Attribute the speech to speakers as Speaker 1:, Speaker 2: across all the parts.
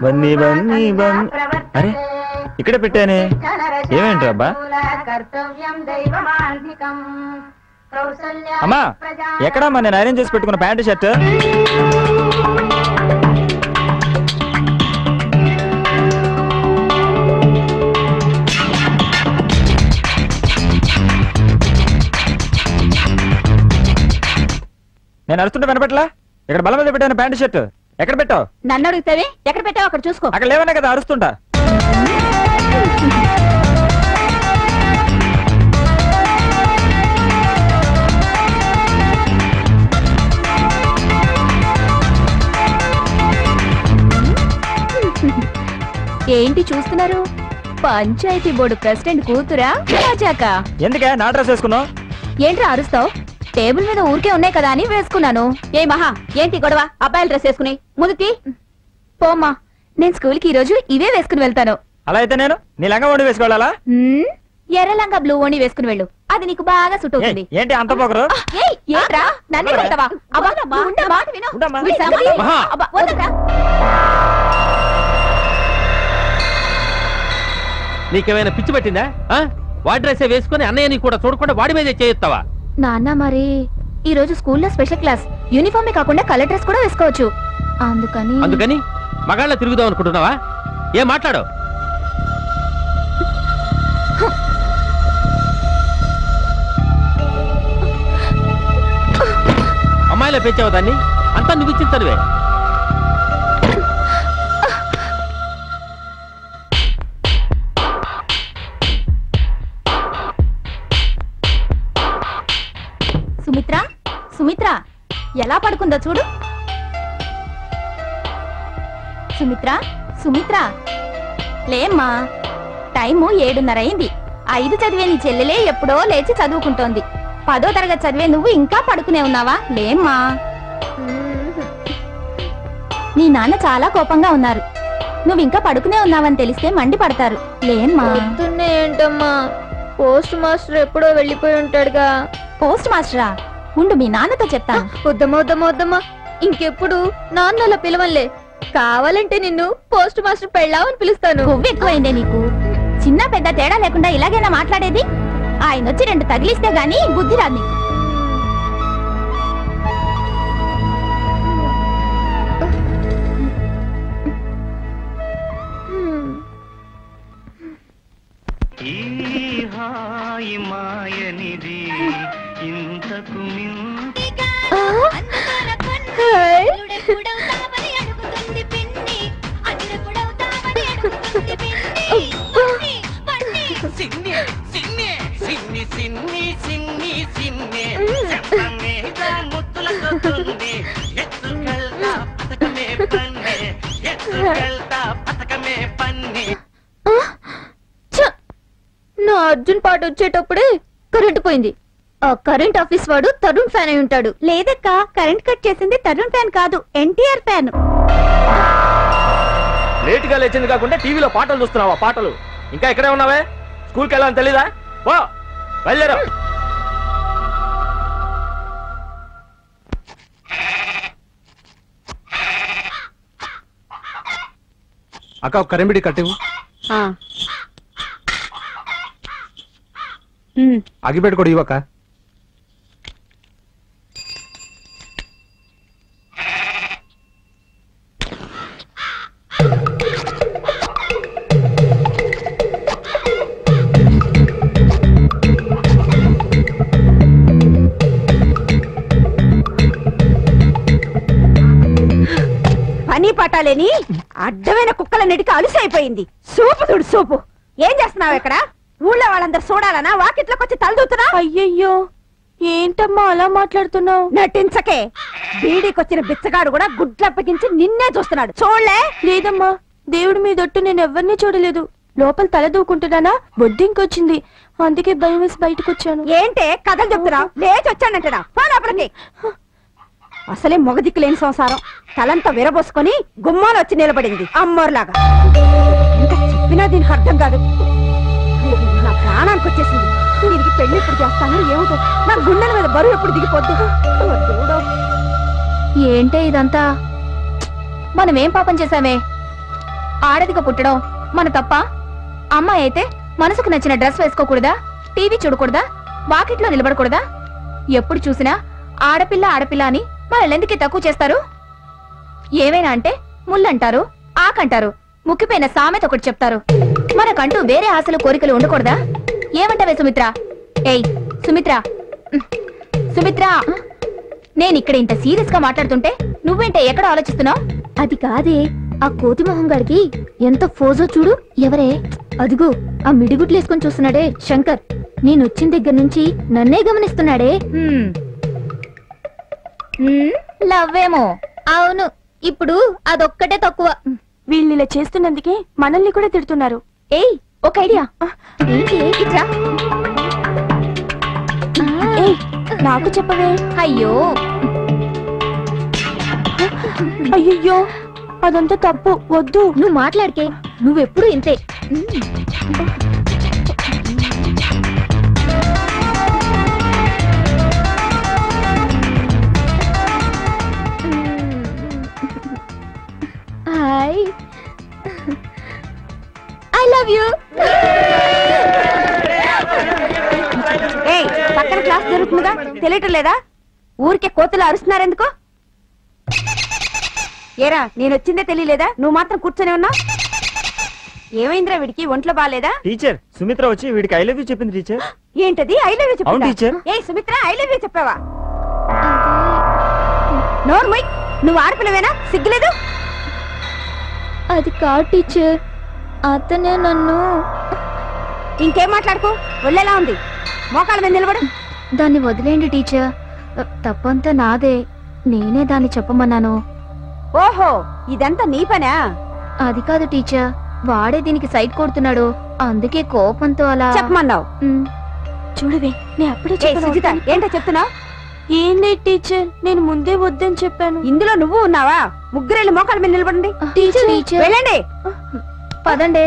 Speaker 1: బన్నీ బన్నీ బన్నీ. అరే ఇక్కడ పెట్టానే, ఏమేంటి అబ్బా? అమ్మా ఎక్కడమ్మా నేను ఐరన్ చేసి పెట్టుకున్న ప్యాంటు షర్ట్? నేను అరుస్తుంటే వినపట్లా? ఇక్కడ బల మీద పెట్టాను ప్యాంటు షర్ట్, ఎక్కడ పెట్టావు?
Speaker 2: నన్ను అడుగుతావే, ఎక్కడ పెట్టావు అక్కడ చూసుకో.
Speaker 1: అక్కడ లేవనే కదా అరుస్తుంటా.
Speaker 2: ఏంటి చూస్తున్నారు? పంచాయతీ బోర్డు ప్రెసిడెంట్ కూతురా రాజాక?
Speaker 1: ఎందుకే నా డ్రెస్ వేసుకున్నావు?
Speaker 2: ఏంట్రా అరుస్తావు? టేబుల్ మీద ఊరికే ఉన్నాయి కదా అని వేసుకున్నాను. ఏ మహా ఏంటి గొడవ? అబ్బాయిల డ్రెస్ వేసుకుని ముందుకి పోమ్మా. నేను స్కూల్ కి ఈ రోజు ఇవే వేసుకుని వెళ్తాను.
Speaker 1: అలా అయితే నేను నీ లంగా ఓడి వేసుకోవాలా?
Speaker 2: ఎర్ర లంగా బ్లూ ఓణి వేసుకుని వెళ్ళు, అది నీకు బాగా సుట్ అవుతుంది.
Speaker 1: ఏంటి అంత పొగరు?
Speaker 2: ఏంట్రా నన్ను కొడతావా? మాట విను.
Speaker 3: నీకేమైనా పిచ్చి పట్టిందా? వాడి డ్రెస్ వేసుకుని అన్నయ్యని కూడా చూడకుండా వాడి మీదే చేయిస్తావా?
Speaker 2: నాన్న మరి ఈ రోజు స్కూల్లో స్పెషల్ క్లాస్, యూనిఫామే కాకుండా కలర్ డ్రెస్ కూడా వేసుకోవచ్చు. అందుకని
Speaker 3: మగాళ్ళ తిరుగుదాం అనుకుంటున్నావా? ఏం మాట్లాడు? అమ్మాయిలో పెంచావు దాన్ని, అంతా నువ్వు ఇచ్చింతనువే.
Speaker 2: సుమిత్ర, సుమిత్ర ఎలా పడుకుందో చూడు. సుమిత్ర, సుమిత్ర లేమ్మా, టైము 7:30 అయింది. 5 చదివే నీ చెల్లెలే ఎప్పుడో లేచి చదువుకుంటోంది. 10వ తరగతి చదివే నువ్వు ఇంకా పడుకునే ఉన్నావా? లేమ్మా. నీ నాన్న చాలా కోపంగా ఉన్నారు. నువ్వు ఇంకా పడుకునే ఉన్నావని తెలిస్తే మండి పడతారు. లేమ్మా.
Speaker 4: ఏంటమ్మా, పోస్ట్ మాస్టర్ ఎప్పుడో వెళ్ళిపోయి ఉంటాడుగా.
Speaker 2: పోస్ట్ మాస్టరా? ఉండు మీ నాన్నతో చెప్తాను.
Speaker 4: వద్దమ్మా, ఇంకెప్పుడు నాన్నలా పిలవలే. కావాలంటే నిన్ను పోస్ట్ మాస్టర్ పెళ్ళావు అని పిలుస్తాను.
Speaker 2: కొవ్వు ఎక్కువైందే నీకు. చిన్న పెద్ద తేడా లేకుండా ఇలాగైనా మాట్లాడేది? ఆయన వచ్చి 2 తగిలిస్తే గాని బుద్ధి రాదు నీకు.
Speaker 4: నా అర్జున్ పాట వచ్చేటప్పుడే కరెంట్ పోయింది. ఆ కరెంట్ ఆఫీస్ వాడు తరుణ్ ఫ్యాన్ అయి ఉంటాడు.
Speaker 2: లేదక్క, కరెంట్ కట్ చేసింది తరుణ్ ఫ్యాన్ కాదు, ఎన్టీఆర్ ఫ్యాన్.
Speaker 1: లేట్ గా లేచింది కాకుండా టీవీలో పాటలు చూస్తున్నావా? పాటలు ఇంకా ఇక్కడే ఉన్నావే? స్కూల్కి వెళ్ళాలని తెలీదా? పో బయలుదేరా.
Speaker 5: అక్క ఒక కరెంబిడి కట్టివు. అగిపెట్టు కూడా ఇవ్వక.
Speaker 2: పని పట్టాలేని అడ్డమైన కుక్కలన్నిటికీ అలుసైపోయింది. సూపు చూడు సూపు. ఏం చేస్తున్నావు ఇక్కడ? ఊళ్ళో వాళ్ళందరూ చూడాలనా వాకిట్లోకి వచ్చి తలదూతున్నా? అయ్యయ్యో ఏంటమ్మా అలా మాట్లాడుతున్నావు? నటించకే. బీడీకొచ్చిన బిచ్చగాడు కూడా గుడ్లప్పగించి నిన్నే చూస్తున్నాడు. చూడలే? లేదమ్మా, దేవుడి మీదొట్టు నేను ఎవరిని చూడలేదు. లోపల తల దూకుంటున్నానా, బొద్దింకొచ్చింది, అందుకే భయం వేసి బయటకు వచ్చాను. ఏంటే కథలు చెప్తున్నావు? లేచి వచ్చానంటనా? లోపలికి. అసలే మొగదిక్కులేని సంసారం. తలంతా విరబోసుకొని గుమ్మాలు వచ్చి నిలబడింది అమ్మోర్లాగా. ఇంకా చెప్పినా దీనికి అర్థం కాదు. నా ప్రాణానికి వచ్చేసింది. దీనికి పెళ్లి ఎప్పుడు చేస్తాను ఏమిటో. నా గుండెల మీద బరువు ఎప్పుడు దిగిపోద్దు. ఏంటే ఇదంతా?
Speaker 4: మనం ఏం పాపం చేశామే? ఆడదిగా పుట్టడం మన తప్ప? అమ్మాయి అయితే మనసుకు నచ్చిన డ్రెస్ వేసుకోకూడదా? టీవీ చూడకూడదా? వాకిట్లో నిలబడకూడదా? ఎప్పుడు చూసినా ఆడపిల్ల ఆడపిల్ల అని మనల్ని తక్కువ చేస్తారు? ఏమైనా అంటే ముళ్ళంటారు, ఆకంటారు, ముక్కిపోయిన సామెత ఒకటి చెప్తారు. మనకంటూ వేరే ఆశలు కోరికలు ఉండకూడదా? ఏమంటావే సుమిత్ర? ఏయ్ సుమిత్ర, సుమిత్ర, నేనిక్కడ ఇంత సీరియస్ గా మాట్లాడుతుంటే నువ్వేంటే ఎక్కడ ఆలోచిస్తున్నావు? అది కాదే, ఆ కోతి మొహం గారికి ఎంత ఫోజో చూడు. ఎవరే? అదిగో ఆ మిడిగుడ్లు వేసుకొని చూస్తున్నాడే శంకర్. నేనొచ్చిన దగ్గర నుంచి నన్నే గమనిస్తున్నాడే. లవ్వేమో. అవును, ఇప్పుడు అదొక్కటే తక్కువ.
Speaker 2: వీళ్ళు ఇలా చేస్తున్నందుకే మనల్ని కూడా తిడుతున్నారు.
Speaker 4: ఏయ్ ఒక ఐడియా. ఏంటి? ఇట్రా.
Speaker 2: ఏయ్ నాకు చెప్పవే.
Speaker 4: అయ్యో
Speaker 2: అయ్యయ్యో, అదంతా తప్పు, వద్దు.
Speaker 4: నువ్వు మాట్లాడికే, నువ్వెప్పుడు ఇంతే. Hi, I love you.
Speaker 2: ఏయ్ పక్కన క్లాస్ జరుగుతుందిగా, తెలియటం లేదా? ఊరికే కోతులు అరుస్తున్నారెందుకు? ఏరా నేను వచ్చిందే తెలియలేదా? నువ్వు మాత్రం కూర్చొని ఉన్నావు. ఏమైందిరా వీడికి? ఒంట్లో బాలేదా?
Speaker 1: టీచర్ సుమిత్ర వచ్చి వీడికి ఐ లవ్ యూ చెప్పింది టీచర్.
Speaker 2: ఏంటది? ఐ లవ్ యూ
Speaker 1: అవును టీచర్.
Speaker 2: చెప్పిందా? ఏయ్ సుమిత్ర, ఐ లవ్ యూ చెప్పావా? నోర్మై, నువ్వు ఆడపిల్లవేనా? సిగ్గులేదు?
Speaker 4: అది కాదు టీచర్, అతనే నన్ను.
Speaker 2: ఇంకేం మాట్లాడుకో, ఒళ్ళెలా ఉంది? మోకాళ్ళ మీద నిలబడు.
Speaker 4: దాన్ని వదిలేండి టీచర్, తప్పంతా నాదే. నేనే దాన్ని చెప్పమన్నాను.
Speaker 2: ఓహో, ఇదంతా నీ పనా?
Speaker 4: అది కాదు టీచర్, వాడే దీనికి సైట్ కొడుతున్నాడు, అందుకే కోపంతో అలా
Speaker 2: చెప్పమన్నావు.
Speaker 4: చూడవే,
Speaker 2: నేను అప్పుడే సుజిత, ఏంటో చెప్తున్నావు? ఏం లేదు టీచర్, నేను ముందే వద్దని చెప్పాను. ఇందులో నువ్వు ఉన్నావా? ముగ్గురేళ్ళు మోకాళ్ళ మీద నిలబడండి.
Speaker 4: టీచర్
Speaker 2: వెళ్ళండి.
Speaker 4: పదండి.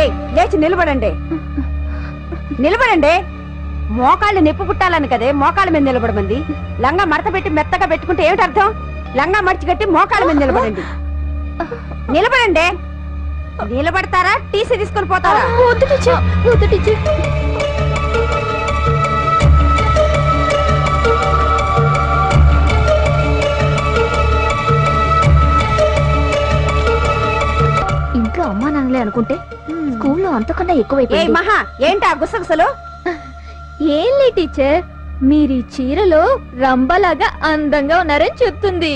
Speaker 2: ఏయ్ లేచి నిలబడండి, నిలబడండి. మోకాళ్ళు నొప్పి పుట్టాలని కదే మోకాళ్ళ మీద నిలబడమంది. లంగా మడత పెట్టి మెత్తగా పెట్టుకుంటే ఏమిటి అర్థం? లంగా మడిచి కట్టి మోకాళ్ళ మీద నిలబడండి. నిలబడండి. నిలబడతారా టీసీ తీసుకొని పోతారా?
Speaker 4: వద్దు టీచర్, వద్దు టీచర్. ఇంట్లో అమ్మా నాన్నలే అనుకుంటే స్కూల్లో అంతకన్నా
Speaker 2: ఏ
Speaker 4: ఎక్కువైపోయింది.
Speaker 2: మహా, ఏంటా గుసగుసలు?
Speaker 4: ఏం లే టీచర్, మీరు ఈ చీరలో రంబలాగా అందంగా ఉన్నారని చెప్తుంది.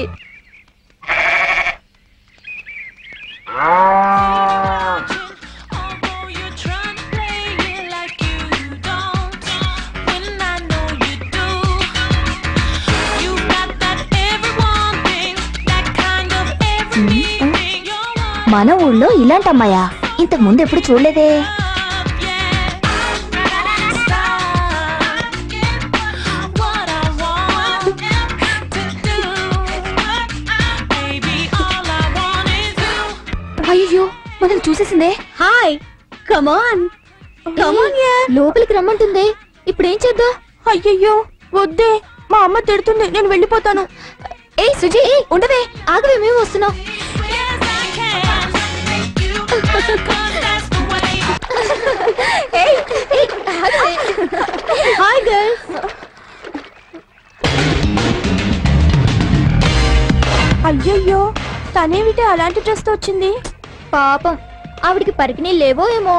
Speaker 4: మన ఊళ్ళో ఇలాంటి అమ్మాయా ఇంతకు ముందు ఎప్పుడు చూడలేదే. అయ్యో మనల్ని చూసేసిందే. హాయ్, కమాన్ కమాన్ యార్. లోపలికి రమ్మంటుంది, ఇప్పుడేం చేద్దాం?
Speaker 2: అయ్యయ్యో వద్దే, మా అమ్మ తిడుతుంది, నేను వెళ్ళిపోతాను.
Speaker 4: ఏ సుజీ, ఉండవే, ఆగవే, మేము వస్తున్నాం. Hi girls.
Speaker 2: అయ్యయ్యో, తనేమిటి అలాంటి డ్రెస్ తో వచ్చింది?
Speaker 4: పాపం, ఆవిడికి పరికినీ లేవో ఏమో.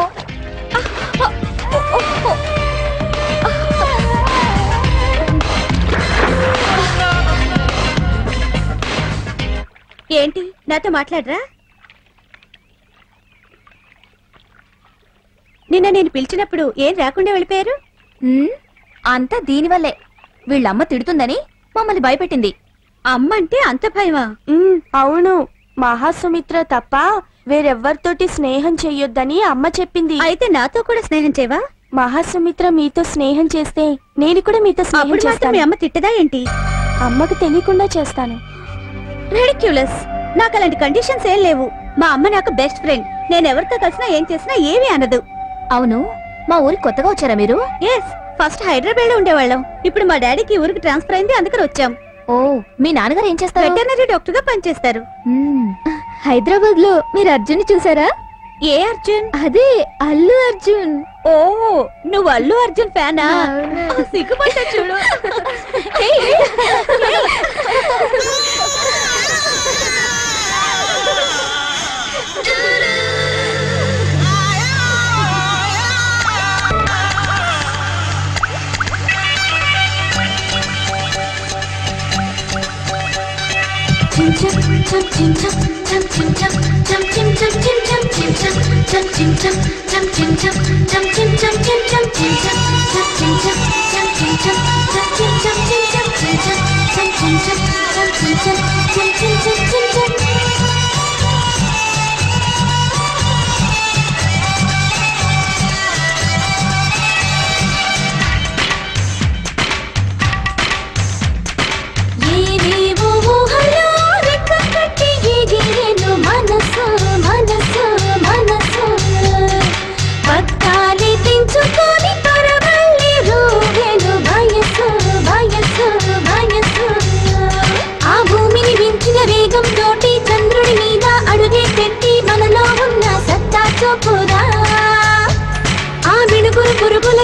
Speaker 2: ఏంటి నాతో మాట్లాడరా? నిన్న నేను పిలిచినప్పుడు ఏం రాకుండా వెళ్ళిపోయారు?
Speaker 4: అంతా దీనివల్లే. వీళ్ళమ్మ తిడుతుందని మమ్మల్ని భయపెట్టింది.
Speaker 2: అమ్మ అంటే అంత భయమా? అవును, మహాసుమిత్ర తప్ప వేరెవ్వరితోటి స్నేహం చెయ్యొద్దని అమ్మ చెప్పింది. అయితే నాతో కూడా స్నేహం చేయవా? మహాసుమిత్ర మీతో స్నేహం చేస్తే నేను కూడా మీతో స్నేహం చేస్తాను. మీ అమ్మ తిట్టదా ఏంటి? అమ్మకు తెలియకుండా చేస్తాను. రిడిక్యులస్, నాకు అలాంటి కండిషన్స్ ఏం లేవు. మా అమ్మ నాకు బెస్ట్ ఫ్రెండ్. నేను ఎవరితో కలిసినా ఏం చేసినా ఏమీ అనదు.
Speaker 4: అవును, మా ఊరికి కొత్తగా వచ్చారా మీరు?
Speaker 2: ఎస్, ఫస్ట్ హైదరాబాద్ లో ఉండేవాళ్ళం. ఇప్పుడు మా డాడీకి ఊరికి ట్రాన్స్ఫర్ అయింది, అందుకని వచ్చాం.
Speaker 4: ఓ, మీ నాన్నగారు ఏం చేస్తారు?
Speaker 2: వెటర్నరీ డాక్టర్ గా పనిచేస్తారు.
Speaker 4: హైదరాబాద్ లో మీరు అర్జున్ చూసారా?
Speaker 2: ఏ అర్జున్?
Speaker 4: అదే అల్లు అర్జున్.
Speaker 2: ఓ, నువ్వు అల్లు అర్జున్ ఫ్యానా? సిగ్గుపడ్డా చూడు.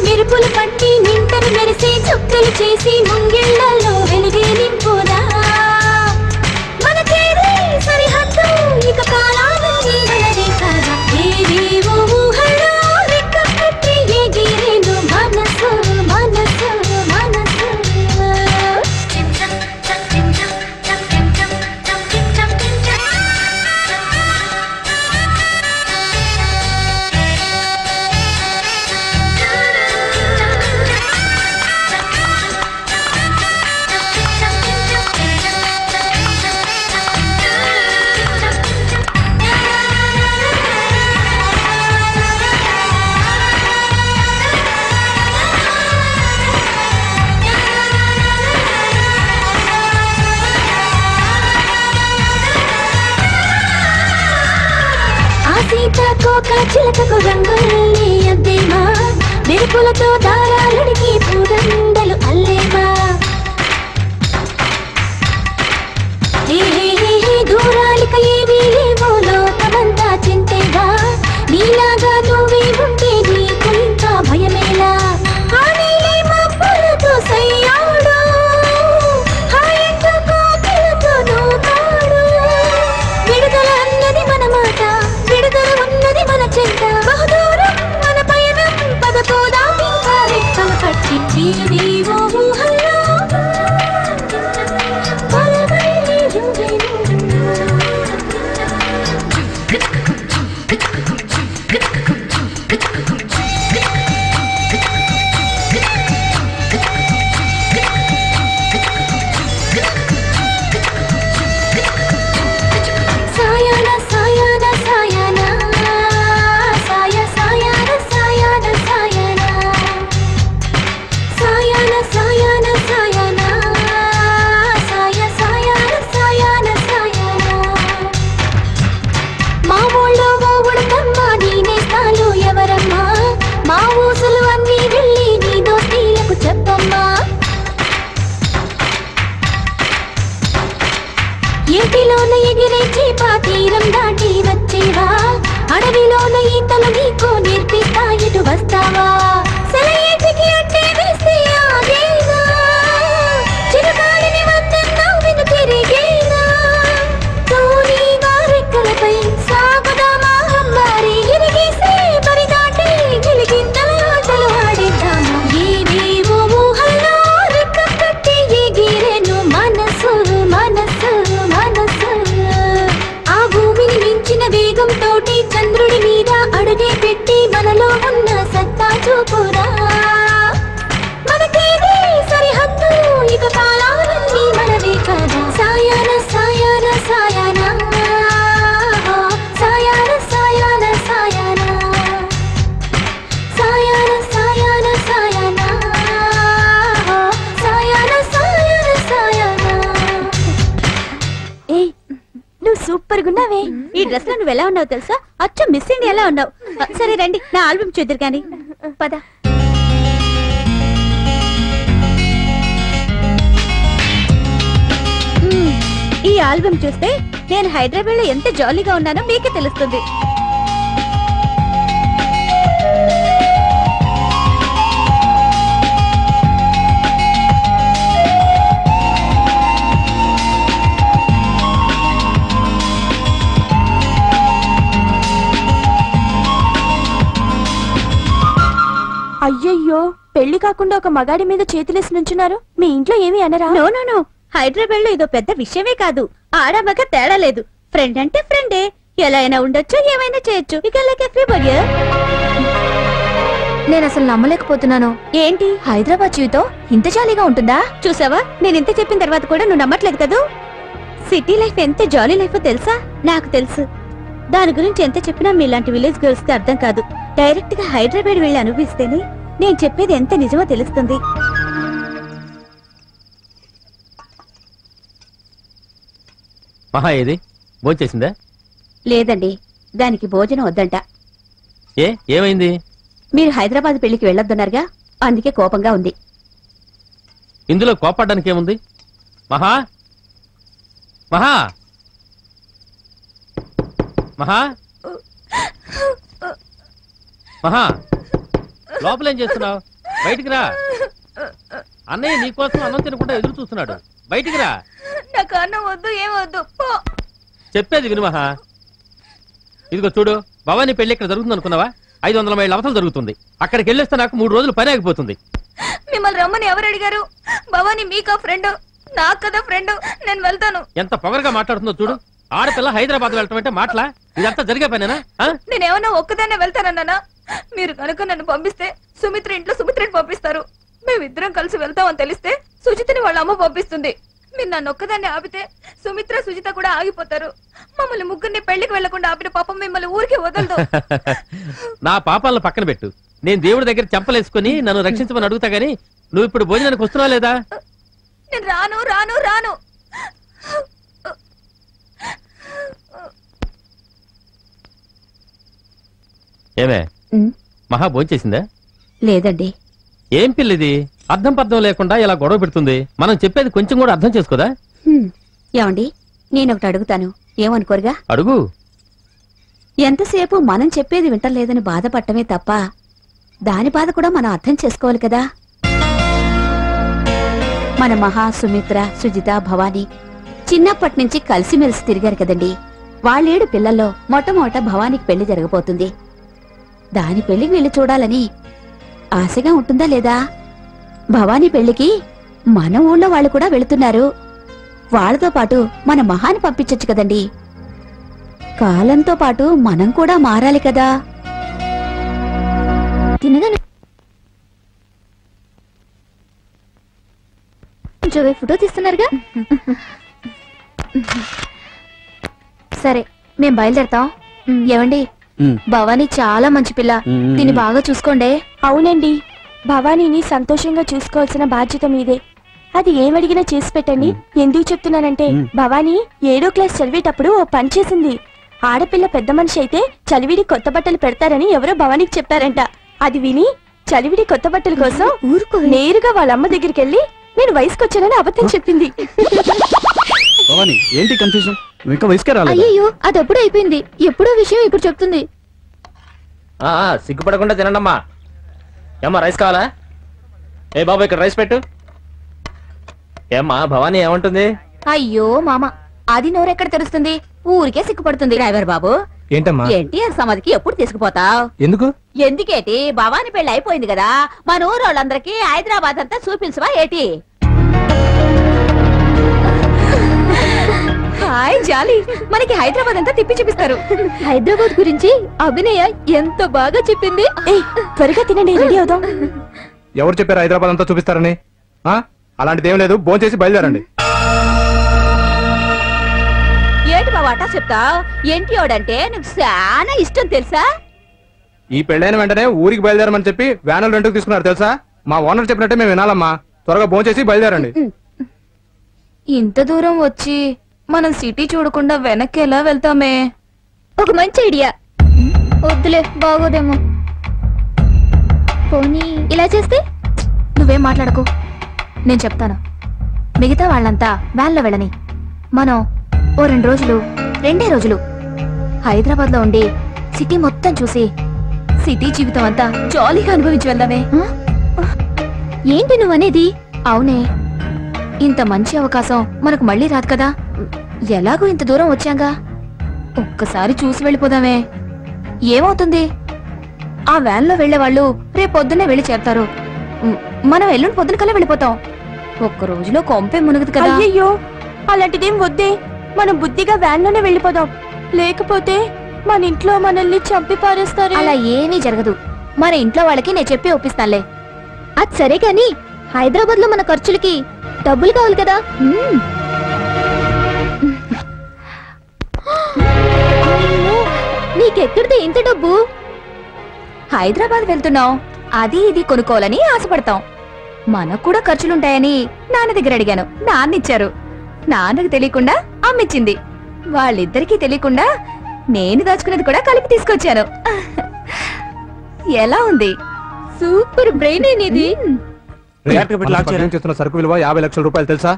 Speaker 6: మెరుపులు పట్టి నింటను మెరిసే చుక్కలు చేసి ముంగిళ్లలో వెలుగే నింపుదా. మన చేరే సరిహద్దు ఇక కాలాలని మనదే కాదా. ఏవేవో ఊహలో రెక్క కట్టి ఎగిరేను మనసు మనసు మనసు. సీతాకోక చిలకకు రంగుల్ని అద్దేమా, మెరుపులతో దారాలుడికి పూదండలు అల్లేమా. దూరాలిక ఏమీ లేవో లోకమంతా చింతేగా, నీలాగా నువ్వే ఉంటే నీకు ఇంకా భయమేలా. ఆనీలే మబ్బులతో సయ్యాడు, హాయంతో కోకిలతో నూతాడు. విడుదల అన్నది మన మాట, విడుదల ఉన్నది మన చెంత. బహుదూరం మన పయనం, పదపోదా ఇంకా రెక్కలు కట్టి నీవో ఊహల్లో ఏటిలోన ఎగిరే చీప తీరం దాటి వచ్చేవా, అడవిలోన ఈతలు నీకు నేర్పిస్తా ఇటు వస్తావా. సెలయేటికి అట్టే వేస్తే ఆగేనా, చిరుగాలిని వద్దన్నా విను తిరిగేనా. తోని వారెక్కలపై సాగుదామా అమ్మారి, గిరిగీసే పరి దాటి గిలిగింతల ఆటలు ఆడిద్దామా. ఏవేవో ఊహల్లో రెక్క కట్టి ఎగిరేను మనసు మనసు మనసు. ఆ భూమిని మించిన వేగంతోటి చంద్రుడి మీద అడుగే పెట్టి మనలో ఉన్న సత్తా
Speaker 2: సూపర్ గా ఉన్నావే. ఈ డ్రెస్ లో నువ్వు ఎలా ఉన్నావు తెలుసా? అచ్చం మిస్ ఇండియా ఎలా ఉన్నావు. సరే రండి, నా ఆల్బమ్ చూద్దరు కానీ.
Speaker 4: పద.
Speaker 2: ఈ ఆల్బమ్ చూస్తే నేను హైదరాబాద్ లో ఎంత జాలీగా ఉన్నానో మీకే తెలుస్తుంది.
Speaker 7: అయ్యయ్యో, పెళ్లి కాకుండా ఒక మగాడి మీద చేతులేసి నుంచున్నారు. మీ ఇంట్లో ఏమీ అనరా?
Speaker 2: నో నో నో, హైదరాబాద్ లో ఇదో పెద్ద విషయమే కాదు. ఆడమగ తేడా లేదు. ఫ్రెండ్ అంటే ఫ్రెండే, ఎలా అయినా ఉండొచ్చు, ఏమైనా చేయొచ్చు. ఇక లైక్ ఎవ్రీ బాయ్.
Speaker 4: నేను అసలు నమ్మలేకపోతున్నాను.
Speaker 2: ఏంటి
Speaker 4: హైదరాబాద్ జీవితం ఇంత జాలీగా ఉంటుందా?
Speaker 2: చూసావా, నేను ఇంత చెప్పిన తర్వాత కూడా నువ్వు నమ్మట్లేదు కదూ. సిటీ లైఫ్ ఎంత జాలీ లైఫ్ తెలుసా? నాకు తెలుసు. దాని గురించి ఎంత చెప్పినా మీలాంటి విలేజ్ గర్ల్స్ కి అర్థం కాదు. డైరెక్ట్ గా హైదరాబాద్ వెళ్ళి అనుభవిస్తేనే నేను చెప్పేది ఎంత నిజమో తెలుస్తుంది.
Speaker 3: మహా ఏది భోంచేసిందా?
Speaker 2: లేదండి, దానికి భోజనం వద్దంట.
Speaker 3: ఏమైంది?
Speaker 2: మీరు హైదరాబాద్ పెళ్లికి వెళ్ళొద్దన్నారుగా, అందుకే కోపంగా ఉంది.
Speaker 3: ఇందులో కోపడ్డానికి ఏముంది? మహా మహా మహా మహా, లోపలేం చేస్తున్నావు? బయటికి రా. అన్నయ్య నీకోసం అన్నం తినకుండా ఎదురు చూస్తున్నాడు. బయటికి రా.
Speaker 4: నాకు అన్నం వద్దు, ఏమొద్దు.
Speaker 3: చెప్పేది విను మహా. ఇదిగో చూడు, భవానీ పెళ్లి ఇక్కడ జరుగుతుంది అనుకున్నావా? 500 మైళ్ళ అవతల జరుగుతుంది. అక్కడికి వెళ్ళేస్తే నాకు 3 రోజులు పని ఆగిపోతుంది.
Speaker 4: మిమ్మల్ని రమ్మని ఎవరు అడిగారు? భవానీ మీకా ఫ్రెండ్? నాకు కదా ఫ్రెండ్. నేను వెళ్తాను.
Speaker 3: ఎంత పొగరుగా మాట్లాడుతుందో చూడు. ఆడపిల్ల హైదరాబాద్ వెళ్ళటం అంటే మాటలా? ఇదంతా జరిగే పనేనా?
Speaker 4: నేనేమన్నా ఒక్కదాన్నే వెళ్తానన్నానా? మీరు కనుక నన్ను పంపిస్తే సుమిత్ర ఇంట్లో సుమిత్రని పంపిస్తారు. మేమిద్దరం కలిసి వెళ్తామని తెలిస్తే సుజితని వాళ్ళ అమ్మ పంపిస్తుంది. మీరు నన్ను ఒక్కదాన్ని ఆపితే సుమిత్ర సుజిత కూడా ఆగిపోతారు. మమ్మల్ని ముగ్గురిని పెళ్లికి వెళ్లకుండా ఆపిన పాపం మిమ్మల్ని ఊరికి వదలదు.
Speaker 3: నా పాపాలను పక్కన పెట్టు. నేను దేవుడి దగ్గర చెంపలేసుకుని నన్ను రక్షించమని అడుగుతా గానీ నువ్వు ఇప్పుడు భోజనానికి వస్తున్నావా లేదా?
Speaker 4: నేను రాను రాను రాను.
Speaker 3: ఏమే, మహా భోంచేసిందా?
Speaker 2: లేదండి.
Speaker 3: ఏం పిల్లిది, అర్థం పర్థం లేకుండా ఇలా గొడవ పెడుతుంది. మనం చెప్పేది కొంచెం కూడా అర్థం చేసుకోదా?
Speaker 2: ఏమండి, నేనొకటి అడుగుతాను, ఏమనుకోరుగా?
Speaker 3: అడుగు.
Speaker 2: ఎంతసేపు మనం చెప్పేది వింటలేదని బాధపడటమే తప్ప దాని బాధ కూడా మనం అర్థం చేసుకోవాలి కదా. మన మహా, సుమిత్ర, సుజిత, భవానీ చిన్నప్పటి నుంచి కలిసిమెలిసి తిరిగారు కదండి. వాళ్ళేడు పిల్లల్లో మొట్టమొదట భవానీకి పెళ్లి జరగబోతుంది. దాని పెళ్లికి వెళ్లి చూడాలని ఆశగా ఉంటుందా లేదా? భవానీ పెళ్లికి మన ఊళ్ళో వాళ్ళు కూడా వెళుతున్నారు. వాళ్లతో పాటు మన మహాని పంపించచ్చు కదండి. కాలంతో పాటు మనం కూడా మారాలి కదా. తినగానే
Speaker 4: ఫోటో తీస్తున్నారుగా. సరే, మేం బయలుదేరతాం. ఏమండి, భవానీ చాలా మంచి పిల్ల. దీన్ని బాగా చూసుకోండి.
Speaker 7: అవునండి, భవానీని సంతోషంగా చూసుకోవాల్సిన బాధ్యత మీదే. అది ఏమడిగినా చేసి పెట్టండి. ఎందుకు చెప్తున్నానంటే, భవానీ 7వ క్లాస్ చదివేటప్పుడు ఓ పని చేసింది. ఆడపిల్ల పెద్ద మనిషి అయితే చలివిడి కొత్త బట్టలు పెడతారని ఎవరో భవానీకి చెప్పారంట. అది విని చలివిడి కొత్త బట్టల కోసం నేరుగా వాళ్ళ అమ్మ దగ్గరికి వెళ్ళి నేను వయసుకొచ్చానని అబద్ధం చెప్పింది.
Speaker 5: ఏంటి కన్ఫ్యూజన్? ఇంకా వయసుకే రాలేదు.
Speaker 4: అయ్యో, అది అప్పుడు అయిపోయింది. ఎప్పుడో విషయం ఇప్పుడు చెప్తుంది.
Speaker 1: సిగ్గుపడకుండా తినండమ్మా. ఏమ్మా, రైస్ కావాలా? ఏ బాబు, ఇక్కడ రైస్ పెట్టు. ఏమ్మా, భవానీ ఏమంటుంది?
Speaker 4: అయ్యో మామ, అది నోరెక్కడ తెరుస్తుంది? ఊరికే సిగ్గుపడుతుంది.
Speaker 2: డ్రైవర్ బాబు,
Speaker 5: ఏంటమ్మా?
Speaker 2: ఎన్టీఆర్ సమాధికి ఎప్పుడు తీసుకుపోతావు?
Speaker 5: ఎందుకు?
Speaker 2: ఎందుకేటి? భవానీ పెళ్లి అయిపోయింది కదా, మన ఊరు వాళ్ళందరికీ హైదరాబాద్ అంతా చూపించవా ఏటి? హాయ్ జాలి, మనకి హైదరాబాద్ అంతా తిప్పి చూపిస్తారు.
Speaker 4: హైదరాబాద్ గురించి అభినయ ఎంత బాగా చెప్పింది.
Speaker 7: త్వరగా తినండి, రెడీ అవుదాం.
Speaker 5: ఎవరు చెప్పారు హైదరాబాద్ అంతా చూపిస్తారని? అలాంటిది ఏం లేదు. భోంచేసి బయలుదేరండి.
Speaker 2: ఏంటి బాబు అట్టా చెప్తావు? ఎన్టీఓడంటే నీకు చాలా ఇష్టం తెలుసా?
Speaker 5: ఈ పెళ్ళైన వెంటనే ఊరికి బయలుదేరమని చెప్పి వ్యానులు రెండుకు తీసుకున్నారు తెలుసా? మా ఓనర్ చెప్పినట్టే మేము వినాలమ్మా. త్వరగా భోంచేసి బయలుదేరండి.
Speaker 4: ఇంత దూరం వచ్చి మనం సిటీ చూడకుండా వెనక్కి ఎలా వెళ్తామే?
Speaker 6: ఒక మంచి ఐడియా. వద్దులే, బాగోదేమో. పోనీ ఇలా చేస్తే?
Speaker 4: నువ్వేం మాట్లాడకు, నేను చెప్తాను. మిగతా వాళ్ళంతా వ్యాన్లో వెళ్ళని, మనం ఓ 2 రోజులు హైదరాబాద్ లో ఉండి సిటీ మొత్తం చూసి సిటీ జీవితం అంతా జాలీగా అనుభవించి వెళ్దామే.
Speaker 6: ఏంటి నువ్వనేది?
Speaker 4: అవునే, ఇంత మంచి అవకాశం మనకు మళ్ళీ రాదు కదా. ఎలాగో ఇంత దూరం వచ్చాగా, ఒక్కసారి చూసి వెళ్ళిపోదామే. ఏమవుతుంది? ఆ వ్యాన్ లో వెళ్లేవాళ్ళు రేపొద్దునే వెళ్ళి చేరతారు. మనం ఎల్లుండి పొద్దున కల్లా వెళ్ళిపోతాం. ఒక్క రోజులో కొంపే మునుగుదు కదా.
Speaker 7: అయ్యయ్యో, అలాంటిదేం వద్దే. మనం బుద్ధిగా వ్యాన్ లోనే వెళ్ళిపోదాం. లేకపోతే మన ఇంట్లో మనల్ని చంపి పారేస్తారు.
Speaker 4: అలా ఏమీ జరగదు. మన ఇంట్లో వాళ్ళకి నేను చెప్పి ఒప్పిస్తానులే.
Speaker 6: అది సరే కాని హైదరాబాద్ లో మన ఖర్చులకి డబ్బులు కావాలి కదా. నీకెక్కడితే ఇంత డబ్బు?
Speaker 4: హైదరాబాద్ వెళ్తున్నాం, అది ఇది కొనుక్కోవాలని ఆశపడతాం. మనకు కూడా ఖర్చులుంటాయని నాన్న దగ్గర అడిగాను, నాన్నిచ్చారు. నాన్నకు తెలియకుండా అమ్మిచ్చింది. వాళ్ళిద్దరికీ తెలియకుండా నేను దాచుకున్నది కూడా కలిపి తీసుకొచ్చాను. ఎలా ఉంది?
Speaker 6: సూపర్ బ్రెయిన్ ఇది.
Speaker 5: చేస్తున్న సరుకు విలువ 50 లక్షల రూపాయలు తెలుసా?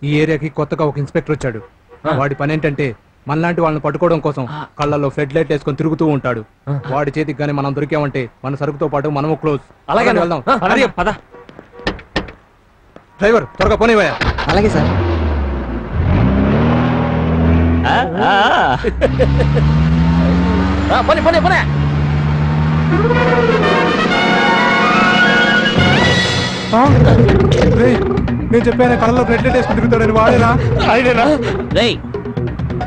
Speaker 5: ఈ ఏరియాకి కొత్తగా ఒక ఇన్స్పెక్టర్ వచ్చాడు. వాడి పని ఏంటంటే మనలాంటి వాళ్ళని పట్టుకోవడం కోసం కళ్ళల్లో ఫ్లడ్ లైట్ వేసుకొని తిరుగుతూ ఉంటాడు. వాడి చేతికి గానీ మనం దొరికామంటే మన సరుకుతో పాటు మనము క్లోజ్. అలాగే వెళ్దాం. డ్రైవర్ త్వరగా పోనీవయ్యా.
Speaker 8: అలాగే సార్.
Speaker 1: పోనీ పోనీ పోనీ.
Speaker 5: నేను చెప్పాను కళ్ళలో ఫ్లడ్ లైట్ వేసుకొని తిరుగుతాడని. వాడేనా? ఆయనేనా?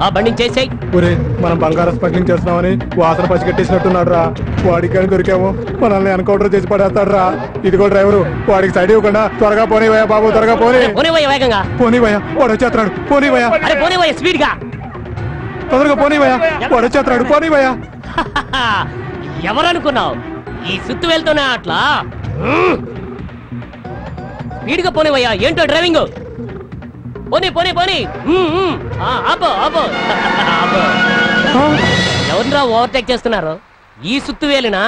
Speaker 1: ఆ బండి చేసేయ్.
Speaker 5: ఒరే, మనం బంగారం స్మగ్లింగ్ చేస్తున్నామని వాసన పసిగట్టేసినట్టున్నాడు రా. వాడికి కానీ దొరికాము మనల్ని ఎన్కౌంటర్ చేసి పడేస్తాడు రా. ఇదిగో డ్రైవరు, వాడికి సైడ్ ఇవ్వకుండా త్వరగా పోనీవయ్యా బాబు, త్వరగా
Speaker 1: వేగంగా
Speaker 5: పోనీవయ్యా. వాడు వచ్చేస్తున్నాడు, పోనీవయ్యా.
Speaker 1: స్పీడ్ గా
Speaker 5: తొందరగా పోనీవయ్యా. వాడు వచ్చేస్తున్నాడు, పోనీవయ్యా.
Speaker 1: ఎవరనుకున్నావు? ఈ సుత్తు వెళ్తున్నా అట్లా స్పీడ్ గా పోనీవయ్యా. ఏంటో డ్రైవింగ్? పోనీ పోనీ పోనీ. ఆపో ఆపో. ఎవరిరా ఓవర్టేక్ చేస్తున్నారు? ఈ సుత్తువేలినా?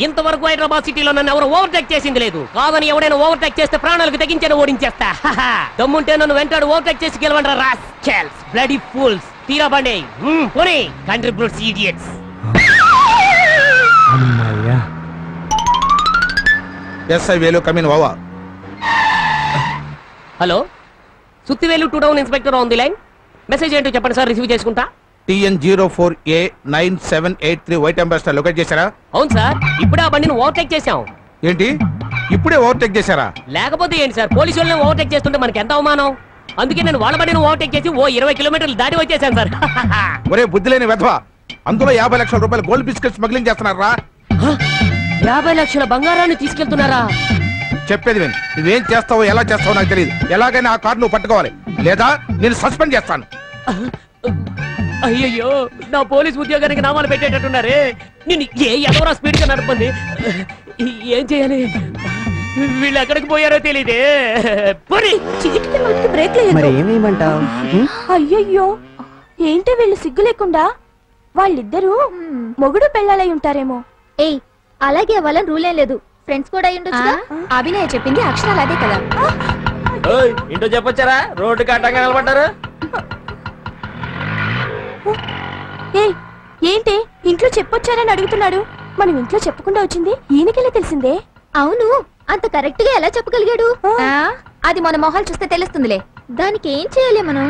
Speaker 1: ఇంతవరకు హైదరాబాద్ సిటీలో నన్ను ఎవరు ఓవర్టేక్ చేసింది లేదు. కాదని ఎవడైనా ఓవర్టేక్ చేస్తే ప్రాణాలకు తెగించని ఓడించేస్తా. దమ్ముంటే నన్ను వెంటాడు ఓవర్టేక్ చేసి గెలవండి రాస్కెల్స్, బ్లడీ ఫూల్స్. తీరా బండి పోనీ. Contributes idiots.
Speaker 9: ఎస్ఐ వేలు come in over.
Speaker 1: Hello, Suthivelu 2 town inspector on the line. Message ఏంటో చెప్పండి సార్, రిసీవ్ చేసుకుంటా.
Speaker 9: TN04A9783 వైట్ అంబాసిడర్ లొకేట్ చేశారా?
Speaker 1: అవును సార్, ఇప్పుడే ఆ బండిని ఓవర్టేక్ చేశాం.
Speaker 9: ఏంటి, ఇప్పుడే ఓవర్టేక్ చేశారా?
Speaker 1: లేకపోతే ఏంటి సార్, పోలీసు వాళ్ళని ఓవర్టేక్ చేస్తుంటే మనకి ఎంత అవమానం. అందుకే నేను వాళ్ళ బండిని ఓవర్టేక్ చేసి 20 కిలోమీటర్లు దాటి వచ్చేసాను సార్.
Speaker 9: ఒరే బుద్ధి లేని వెధవా, అందులో 50 లక్షల రూపాయలు గోల్డ్ బిస్కెట్ స్మగ్లింగ్ చేస్తున్నారా?
Speaker 1: 50 లక్షల బంగారాన్ని తీసుకెళ్తున్నారా?
Speaker 9: చెప్పేది విను, నువ్వేం చేస్తావో ఎలా చేస్తావో నాకు తెలియదు. ఎలాగైనా ఆ కారు నువ్వు పట్టుకోవాలి, లేదా నేను సస్పెండ్ చేస్తాను.
Speaker 1: అయ్యయ్యో, నా పోలీస్ ఉద్యోగానికి నామాలు పెట్టేటట్టున్నారే. నేను ఎవరో స్పీడ్ గా నడపండి. ఏం చేయాలి? వీళ్ళు ఎక్కడికి పోయారో తెలియదే.
Speaker 7: అయ్యయ్యో, ఏంటి వీళ్ళు సిగ్గు లేకుండా? వాళ్ళిద్దరూ మొగుడు పెళ్ళాలై ఉంటారేమో.
Speaker 6: ఏయ్, అలాగే వాళ్ళని రూలేం లేదు, ఫ్రెండ్స్ కూడా అయ్యుండొచ్చుగా.
Speaker 4: అభినయ చెప్పింది అక్షరాలు అదే కదా.
Speaker 1: ఇంటో చెప్పొచ్చారా? రోడ్డు కట్టంగా నిలబడ్డారు.
Speaker 7: ఏంటి ఇంట్లో చెప్పొచ్చారని అడుగుతున్నాడు? మనం ఇంట్లో చెప్పకుండా వచ్చింది ఈయనకెలా తెలిసిందే?
Speaker 6: అవును, అంత కరెక్ట్ గా ఎలా చెప్పగలిగాడు?
Speaker 4: అది మన మొహాలు చూస్తే తెలుస్తుందిలే.
Speaker 6: దానికి ఏం చేయాలి మనం?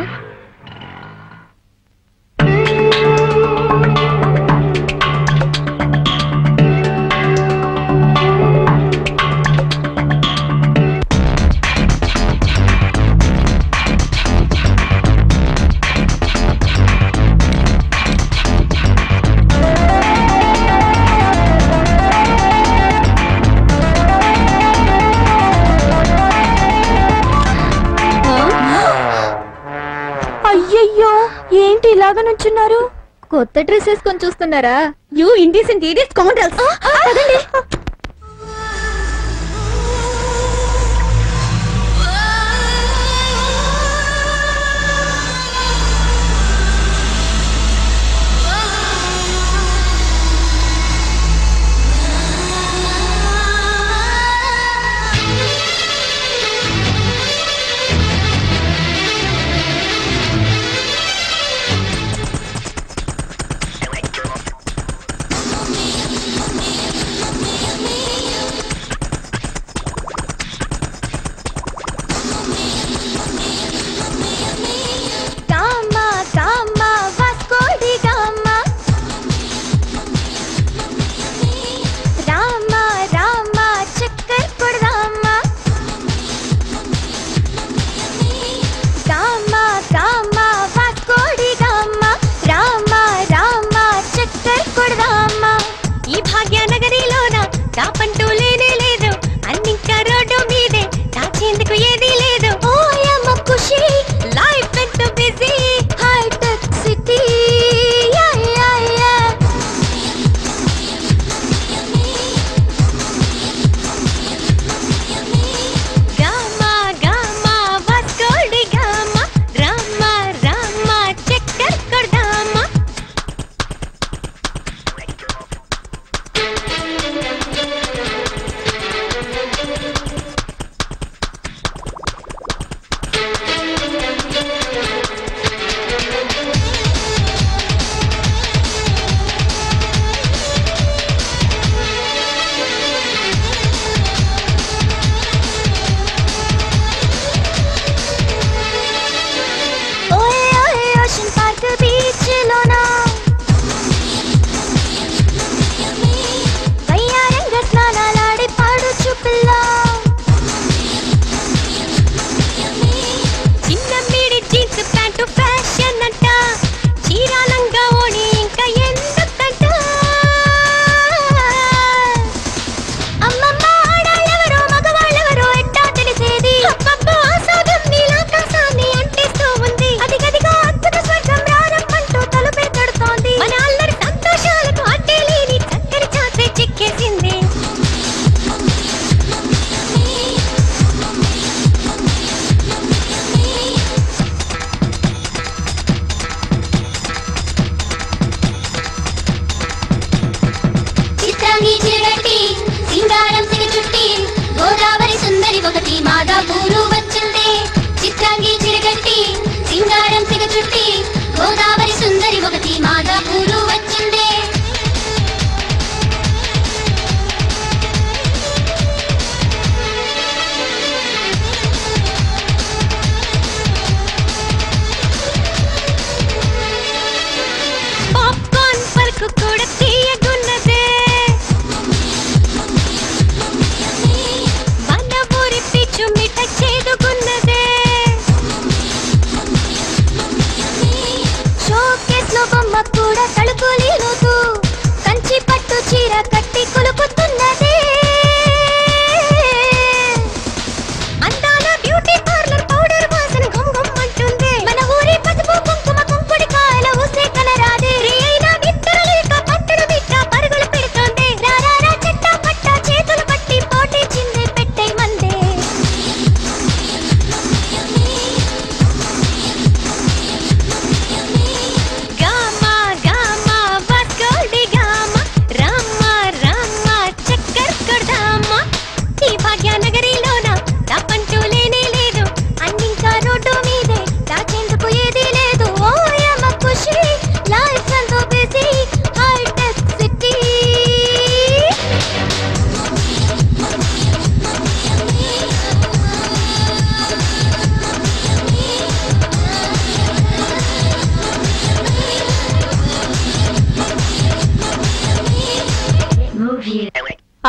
Speaker 7: అయ్యయ్యో, ఏంటి ఇలాగా నుంచున్నారు?
Speaker 6: కొత్త డ్రెస్ వేసుకొని చూస్తున్నారా?
Speaker 2: You indecent idiots, counters.
Speaker 8: ఈ భాగ్యనగరిలోన కాపంటూ లేనే లేదు అన్నింకా రోడ్డు మీదే దాచేందుకు ఏదీ లేదు ఓ యమ్మ ఖుషి లైఫ్ ఎంతో బిజీ హైటెక్ సిటీ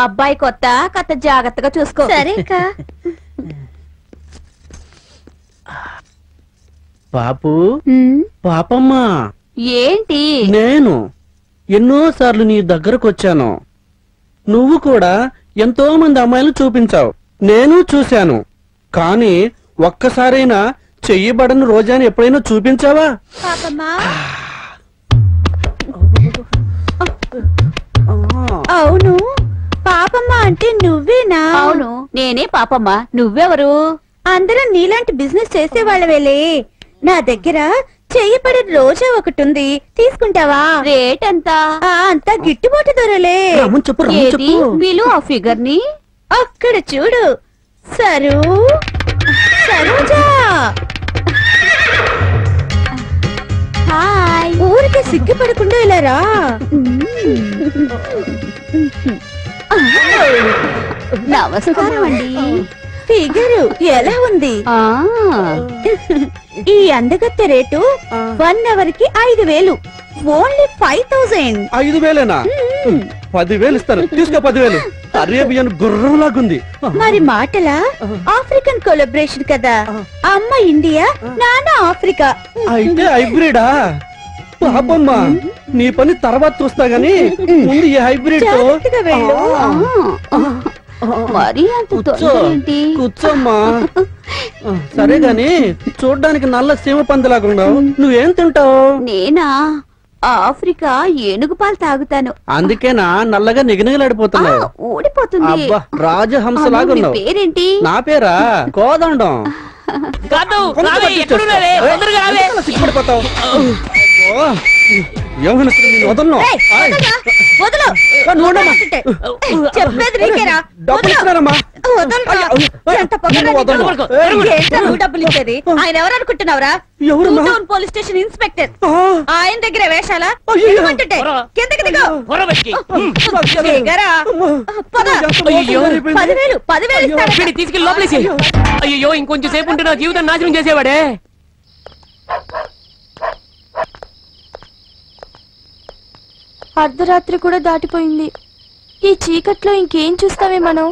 Speaker 2: అబ్బాయి కొత్త కథ జాగ్రత్తగా చూసుకో.
Speaker 6: సరే అక్క.
Speaker 10: పాపు పాపమ్మా,
Speaker 2: ఏంటి?
Speaker 10: నేను ఎన్నోసార్లు నీ దగ్గరకు వచ్చాను. నువ్వు కూడా ఎంతో మంది అమ్మాయిలు చూపించావు, నేను చూశాను. కానీ ఒక్కసారైనా చెయ్యబడని రోజాని ఎప్పుడైనా చూపించావా?
Speaker 2: అవును, పాపమ్మ అంటే నువ్వేనా?
Speaker 11: అవును, నేనే పాపమ్మ. నువ్వెవరు?
Speaker 2: అందరం నీలాంటి బిజినెస్ చేసేవాళ్ళవేలే. నా దగ్గర చెయ్యబడి రోజా ఒకటి ఉంది, తీసుకుంటావా?
Speaker 11: రేట్ ఎంత?
Speaker 2: అంతా గిట్టుబాటు ధరలే.
Speaker 11: ఏది బిలు ఆ ఫిగర్ ని?
Speaker 2: అక్కడ చూడు. సరోజా, హాయ్. ఊరికే సిగ్గుపడకుండా ఇలా రా.
Speaker 11: నమస్కారం అండి.
Speaker 2: ఫిగరు ఎలా ఉంది? ఈ అందగత్తె రేటు 1 అవర్ కి 5,000. ఓన్లీ 5,000.
Speaker 10: 5,000ఏనా? 10,000 ఇస్తాను, తీసుకో 10,000. అరేబియన్ గుర్రంలాగుంది.
Speaker 2: మరి మాటలా? ఆఫ్రికన్ కొలాబరేషన్ కదా. అమ్మ ఇండియా, నాన్న ఆఫ్రికా.
Speaker 10: అయితే హైబ్రిడా? పాపమ్మా నీ పని తర్వాత చూస్తా గానీ ముందు ఈ హైబ్రిడ్ తో
Speaker 11: మరీ అంత తొందర ఏంటి?
Speaker 10: కూర్చోమ్మా. సరే గాని చూడ్డానికి నల్ల సీమ పందిలాగున్నావు, నువ్వేం తింటావు?
Speaker 11: నేనా ఆఫ్రికా ఏనుగు పాలు తాగుతాను.
Speaker 10: అందుకేనా నల్లగా నిగనిగలాడిపోతున్నావు?
Speaker 11: ఊడిపోతుంది.
Speaker 10: అబ్బా రాజహంసలాగున్నావు.
Speaker 11: పేరేంటి?
Speaker 10: నా పేరా కోదండం. సిగ్గుపడిపోతావు. ఏమైనా వదలను.
Speaker 2: చెప్పేది నీకేరా? డబ్బులు ఇచ్చేది ఆయన ఎవరు అనుకుంటున్నావురా? Police station inspector. ఆయన దగ్గర వేషాలా? కిందకి దిగు. 10,000
Speaker 1: తీసుకెళ్ళి లోపలేసి. అయ్యో ఇంకొంచెం సేపు ఉంటే నా జీవితం నాశనం చేసేవాడే.
Speaker 7: అర్ధరాత్రి కూడా దాటిపోయింది. ఈ చీకట్లో ఇంకేం చూస్తామే మనం?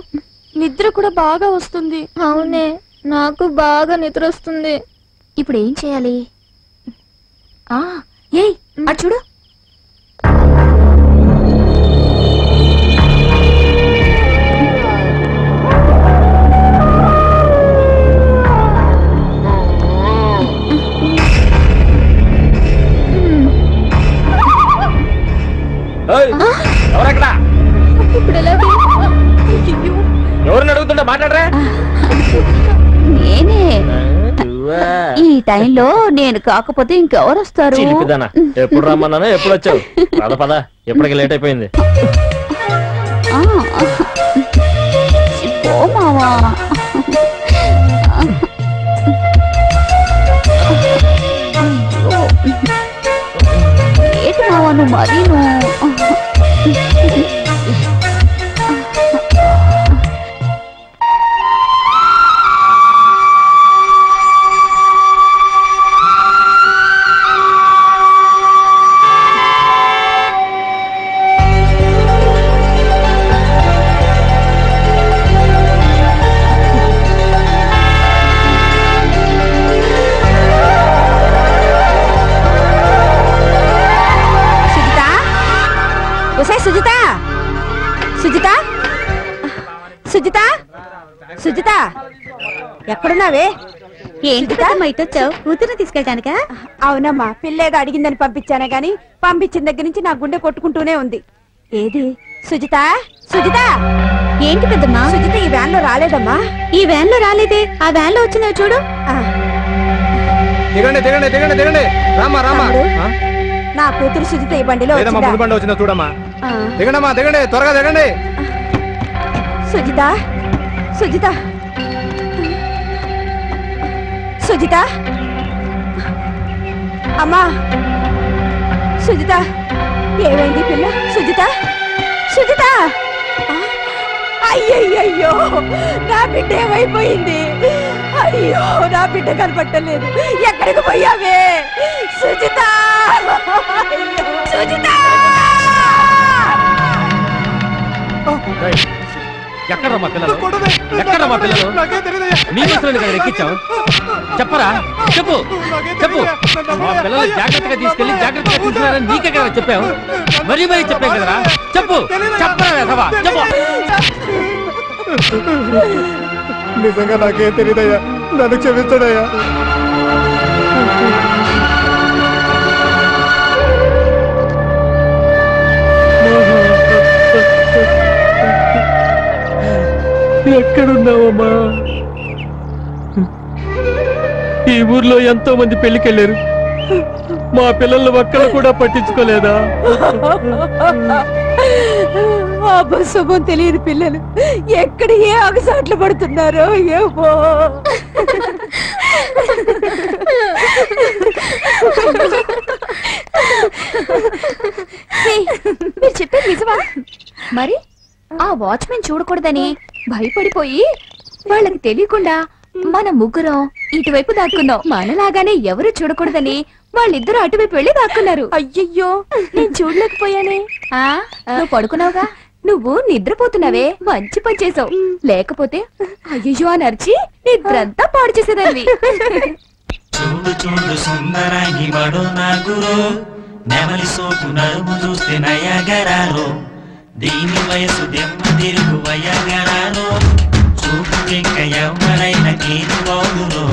Speaker 7: నిద్ర కూడా బాగా వస్తుంది.
Speaker 6: అవునే, నాకు బాగా నిద్ర వస్తుంది.
Speaker 4: ఇప్పుడు ఏం చేయాలి? ఏయ్ అటు చూడు.
Speaker 3: ఎవరక్కడ? ఎవరిని అడుగుతుంటే మాట్లాడరా?
Speaker 11: నేనే. ఈ టైంలో నేను కాకపోతే ఇంకెవరు వస్తారు?
Speaker 3: ఎప్పుడు రమ్మన్నాను, ఎప్పుడు వచ్చావు? పద పద, ఎప్పటికి లేట్ అయిపోయింది.
Speaker 11: ఓ మావా, ఏంటి మావా నువ్వు మరీ
Speaker 2: సుజిత, సుజిత, సుజిత, సుజిత, ఎక్కడున్నావే?
Speaker 11: ఏంటి మైతొచ్చావు? కూతురు తీసుకెళ్ళటానికా?
Speaker 2: అవునమ్మా, పిల్లేదో అడిగిందని పంపించానే గాని పంపించిన దగ్గర నుంచి నా గుండె కొట్టుకుంటూనే ఉంది. ఏది సుజిత? సుజిత
Speaker 11: ఏంటి పెద్దమ్మా?
Speaker 2: సుజిత ఈ వ్యాన్ లో రాలేదమ్మా.
Speaker 11: ఈ వ్యాన్ లో రాలేదే, ఆ వ్యాన్ లో వచ్చిందో చూడు.
Speaker 5: దిగండి దిగండి దిగండి దిగండి. రామా రామా.
Speaker 2: నా కూతురు సుజిత ఈ బండిలో
Speaker 5: వచ్చిందా చూడమ్మా. దిగండమ్మా దిగండి, త్వరగా దిగండి.
Speaker 2: సుజిత, సుజిత, సుజిత, అమ్మా సుజిత, ఏమైంది పిల్ల? సుజిత, సుజిత, అయ్యయ్యో నా బిడ్డ ఏమైపోయింది? అయ్యో నా బిడ్డ కనపట్టలేదు. ఎక్కడికి పోయావే సుజిత? సుజిత,
Speaker 3: ఎక్కడమ్మా పిల్లలు? ఎక్కడమ్మా పిల్లలు? నీకోసం కదా ఎక్కించావు. చెప్పరా, చెప్పు చెప్పు. మా పిల్లలు జాగ్రత్తగా తీసుకెళ్లి జాగ్రత్తగా తీసుకున్నారని నీకే కదా చెప్పావు. మరీ మరీ చెప్పావు కదరా. చెప్పు, చెప్పరా చెప్పు.
Speaker 5: నిజంగా నాకేం తెలియదయ్యా, నన్ను క్షమించడయ్యా.
Speaker 3: ఎక్కడున్నావమ్మా? ఈ ఊర్లో ఎంతో మంది పెళ్లికెళ్ళారు, మా పిల్లలు ఒక్కళ్ళు కూడా పట్టించుకోలేదా?
Speaker 2: అభశుభం తెలియని పిల్లలు ఎక్కడ ఏ అగసాట్లు పడుతున్నారో ఏమో.
Speaker 4: మీరు చెప్పేది నిజమా? మరి ఆ వాచ్మెన్ చూడకూడదని భయపడిపోయి వాళ్ళకి తెలియకుండా మన ముగ్గురం ఇటువైపు దాక్కున్నాం. మనలాగానే ఎవరు చూడకూడదని వాళ్ళిద్దరూ అటువైపు వెళ్ళి దాక్కున్నారు.
Speaker 7: అయ్యయ్యో, నేను చూడలేకపోయానే.
Speaker 4: నువ్వు పడుకున్నావుగా, నువ్వు నిద్రపోతున్నావే, మంచి పని చేసావు. లేకపోతే అయ్యో అని అరిచి నిద్రంతా పాడు చేసేదాన్ని.
Speaker 12: చూడు చూడు సుందరాంగి వడు నా గురు, నెమలి సోకు నడుము చూస్తే నయగరాలో దీని వయసు దెమ్మ తిరుగు వయగరాలో చూపు వెంక ఎవరైన కేరు బాగులో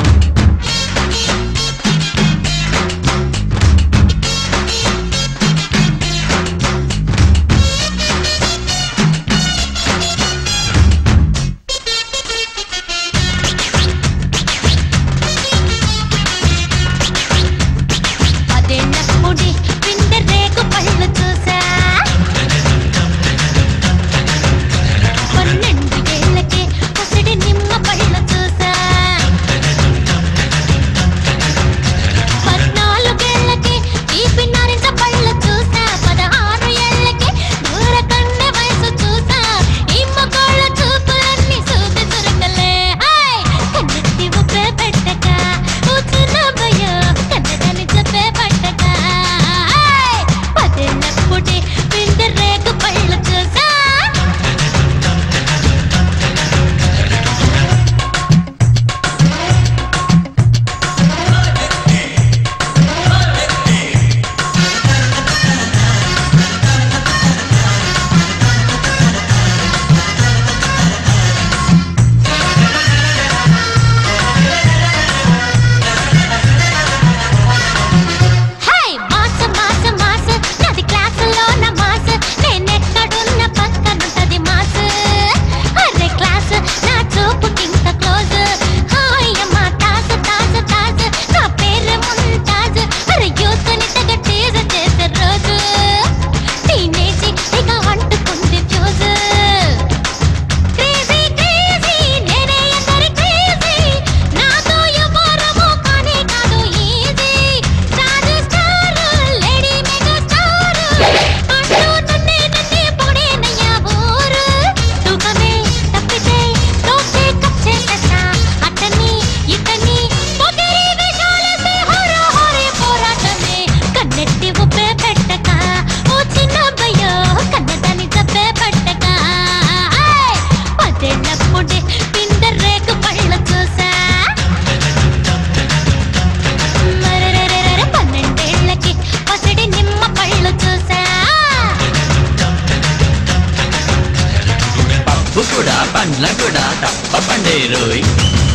Speaker 12: పండ్ల కూడా తప్ప పండే రోయ్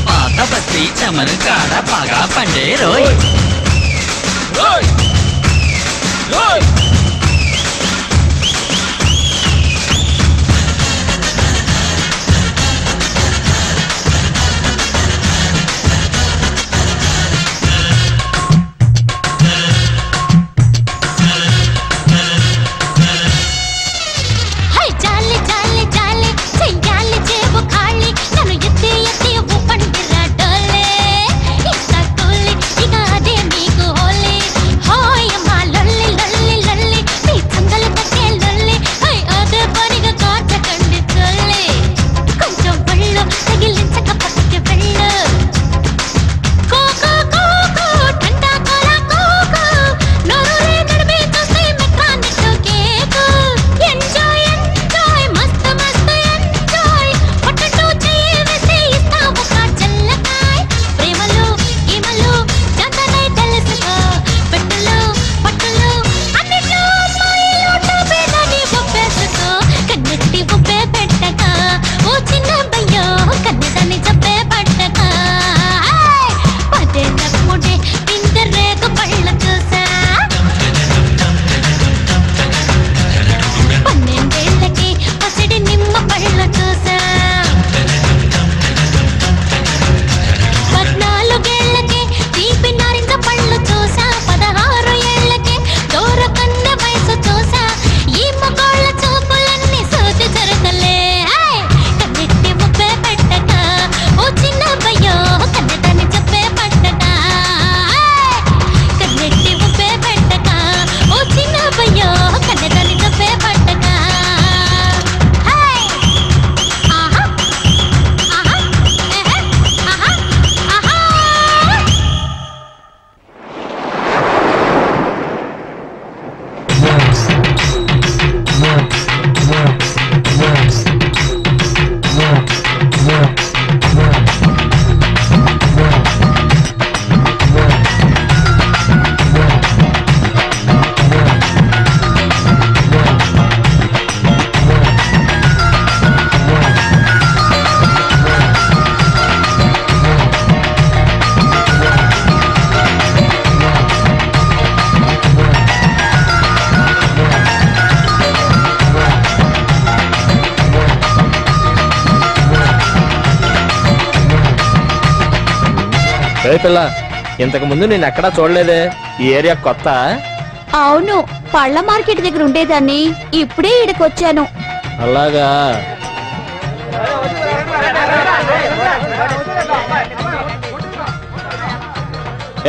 Speaker 12: పాత బస్తీ చమరు కాడ బాగా పండే రోయ్ రోయ్ రోయ్
Speaker 8: లొల్లి
Speaker 3: పిల్ల, ఇంతకు ముందు నేను ఎక్కడా చూడలేదే. ఈ ఏరియా కొత్త?
Speaker 11: అవును, పళ్ళ మార్కెట్ దగ్గర ఉండేదాన్ని, ఇప్పుడే ఇక్కడికి వచ్చాను.
Speaker 3: అలాగా.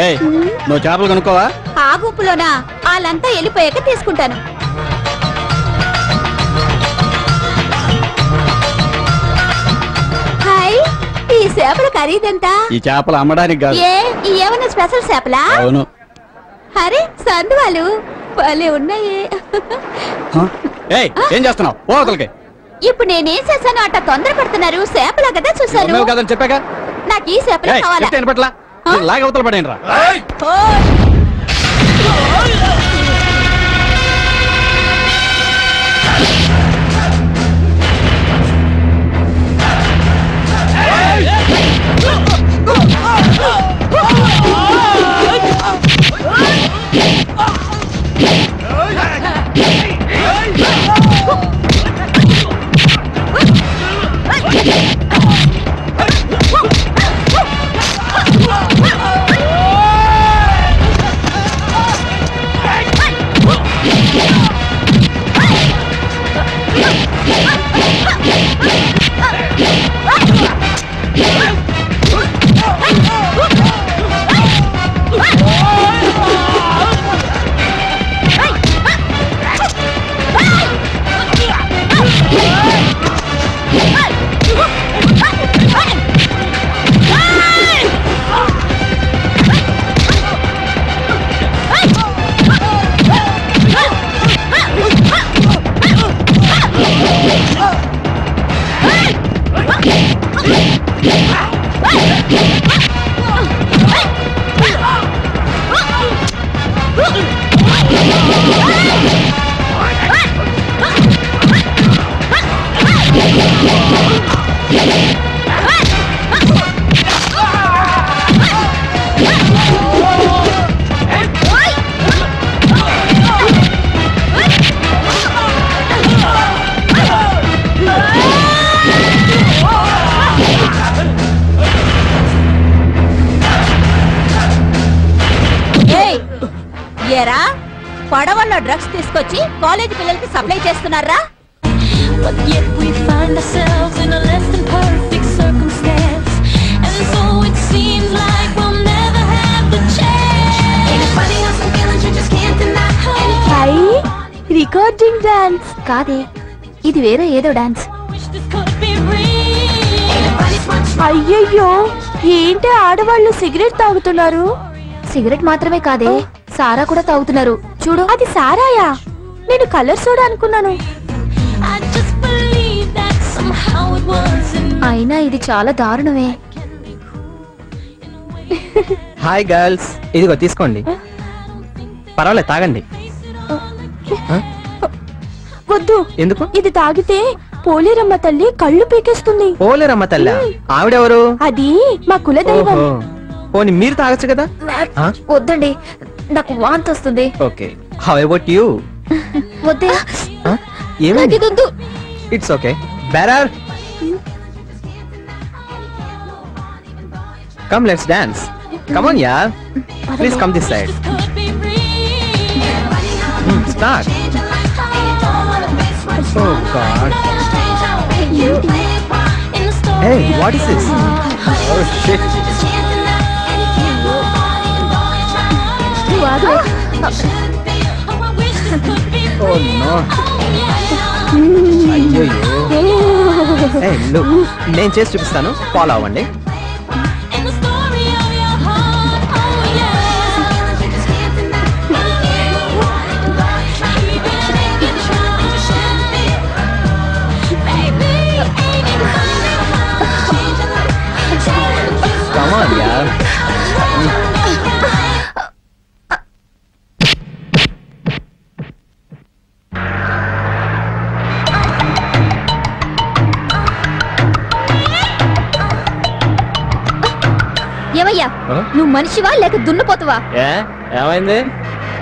Speaker 10: ఏయ్, నువ్వు చేపలు కనుక్కోవా?
Speaker 11: ఆ గుంపులోనా? వాళ్ళంతా వెళ్ళిపోయాక తీసుకుంటాను. హాయ్, ఈ చేపల ఖరీదెంత?
Speaker 10: ఈ చేపలు అమ్మడానికి కాదు.
Speaker 11: ఏమన్నా స్పెషల్ చేపలా?
Speaker 10: అవును.
Speaker 11: అరే సందువాలు భలే ఉన్నాయి.
Speaker 10: ఏయ్, ఏం చేస్తున్నావు? పోతలకి.
Speaker 11: ఇప్పుడు నేనేం చేశాను అట్ట తొందర పడుతున్నారు? చేపలా కదా చూసాను.
Speaker 10: కదని చెప్పాక
Speaker 11: నాకు ఈ చేపలే కావాలా?
Speaker 10: పట్ల లాగవతలు పడేయండి రా.
Speaker 11: ఏరా, పడవల్లో డ్రగ్స్ తీసుకొచ్చి కాలేజీ పిల్లలకి సప్లై చేస్తున్నారా?
Speaker 7: రికార్డింగ్ డాన్స్
Speaker 4: కాదే, ఇది వేరే ఏదో డాన్స్.
Speaker 7: అయ్యయ్యో, ఏంటి ఆడవాళ్ళు సిగరెట్ తాగుతున్నారు?
Speaker 4: సిగరెట్ మాత్రమే కాదే, సారా కూడా తాగుతున్నారు. చూడు.
Speaker 7: అది సారాయా? నేను కలర్ సోడా అనుకున్నాను.
Speaker 4: అయినా ఇది చాలా దారుణమే.
Speaker 3: హాయ్ గర్ల్స్, ఇదిగో తీసుకోండి. పర్వాలేదు, తాగండి.
Speaker 7: వద్దు.
Speaker 3: ఎందుకు?
Speaker 7: ఇది తాగితే పోలేరమ్మ తల్లి కళ్ళు పీకేస్తుంది.
Speaker 3: పోలేరమ్మ తల్లి? ఆవిడెవరు?
Speaker 7: అది మా కులదైవం.
Speaker 3: పోనీ మీరు తాగొచ్చు కదా.
Speaker 4: వద్దండి, నాకు వాంతి వస్తుంది.
Speaker 3: Okay, how about you?
Speaker 4: వద్దే.
Speaker 3: ఏమైంది? It's okay. Bearer, come let's dance. Come on yeah, please come this side. Start. Oh God. Hey, what is this? Oh shit. Oh no. అయ్యో. Hey, look, నేను చేసి చూపిస్తాను, ఫాలో అవ్వండి. Come on, yaar.
Speaker 4: ఏమయ్యా, నువ్వు మనిషివా లేక దున్నపోతువా?
Speaker 3: ఏమైంది?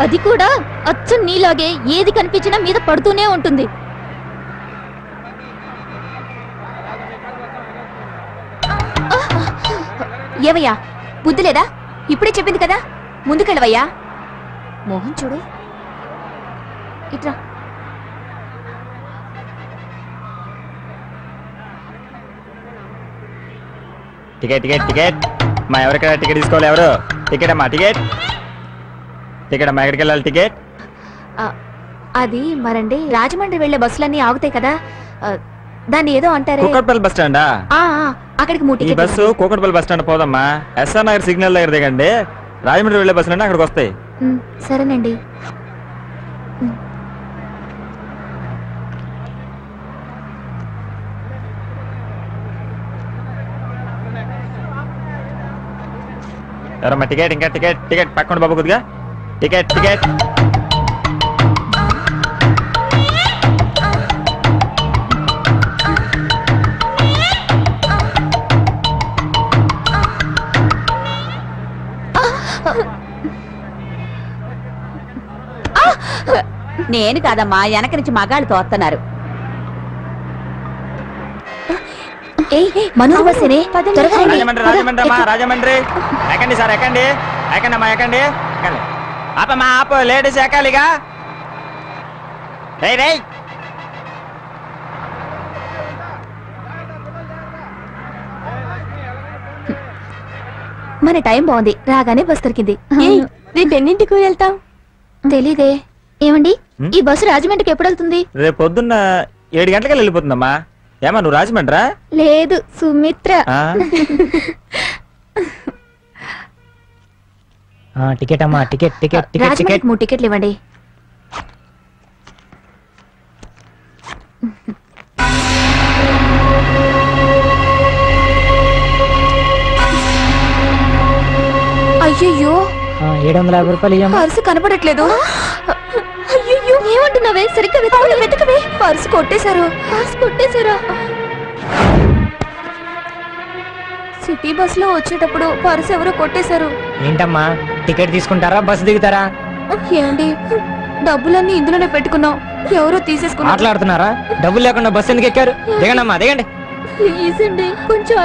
Speaker 4: అది కూడా అచ్చం నీలాగే ఏది కనిపించినా మీద పడుతూనే ఉంటుంది. ఏమయ్యా, బుద్ధి లేదా? ఇప్పుడే చెప్పింది కదా, ముందుకెళ్ళవయ్యా. మోహన్ చూడు, ఇట్రా.
Speaker 13: టికెట్ టికెట్ టికెట్ మా ఎవరికైనా టికెట్ తీసుకోవాలి? ఎవరు? టికెట్ అమ్మా, టికెట్ టికెట్ అమ్మా. ఎక్కడికి వెళ్ళాలి టికెట్?
Speaker 4: అది మరండి, రాజమండ్రి వెళ్లే బస్సులన్నీ ఆగుతాయి కదా, దాన్ని ఏదో అంటారే.
Speaker 13: కూకట్పల్లి బస్ స్టాండా?
Speaker 4: అక్కడికి
Speaker 13: ఈ బస్సు కూకట్పల్లి బస్ స్టాండ్ పోదమ్మా. ఎస్ఆర్ నగర్ సిగ్నల్ దగ్గర దిగండి. రాజమండ్రి వెళ్లే బస్సులు అంటే అక్కడికి వస్తాయి.
Speaker 4: సరేనండి.
Speaker 13: ఎవరమ్మా టికెట్? ఇంకా టికెట్ టికెట్ పక్కన బాబు కొద్దిగా. టికెట్ టికెట్
Speaker 11: నేను కాదమ్మా, వెనక నుంచి మగాళ్ళు తోస్తున్నారు.
Speaker 13: రాజమండ్రి రాజమండ్రి అమ్మా, రాజమండ్రి. ఎక్కండి సార్, ఎక్కండి ఎక్కండి అమ్మా, ఎక్కండి ఎక్కండి. ఆపమ్మా ఆపు, లేడీస్ ఎక్కాలిగా. రేయ్ రేయ్.
Speaker 4: మన టైం బాగుంది, రాగానే బస్ దొరికింది.
Speaker 7: రేపు ఎన్నింటికి వెళ్తాం?
Speaker 4: తెలీదే. ఏమండి, ఈ బస్సు రాజమండ్రికి ఎప్పుడు వెళ్తుంది?
Speaker 13: రేపు పొద్దున్న 7 గంటలకి వెళ్ళిపోతుందమ్మా. ఏమా నువ్వు రాజమండ్రా?
Speaker 4: లేదు, సుమిత్ర.
Speaker 1: టికెట్ అమ్మా, టికెట్ టికెట్ టికెట్ టికెట్.
Speaker 4: 3 టికెట్లు ఇవ్వండి. అయ్యయ్యో,
Speaker 1: 750 రూపాయలు.
Speaker 4: పర్సు కనపడట్లేదు. అయ్యయ్యో, ఏమంటున్నావే? సరిగ్గా వెతకవే. పర్సు కొట్టేశారు. సిటీ బస్ లో వచ్చేటప్పుడు పర్సు ఎవరో కొట్టేశారు.
Speaker 1: ఏంటమ్మా, టికెట్ తీసుకుంటారా, బస్సు దిగుతారా?
Speaker 4: ఏమండి, డబ్బులన్నీ ఇందులోనే పెట్టుకున్నాం, ఎవరో తీసేసుకున్నారు.
Speaker 1: మాట్లాడుతున్నారా? డబ్బులు లేకుండా బస్సు ఎందుకు ఎక్కారు? దిగండి అమ్మా, దిగండి.
Speaker 4: ప్లీజ్ అండి, కొంచెం.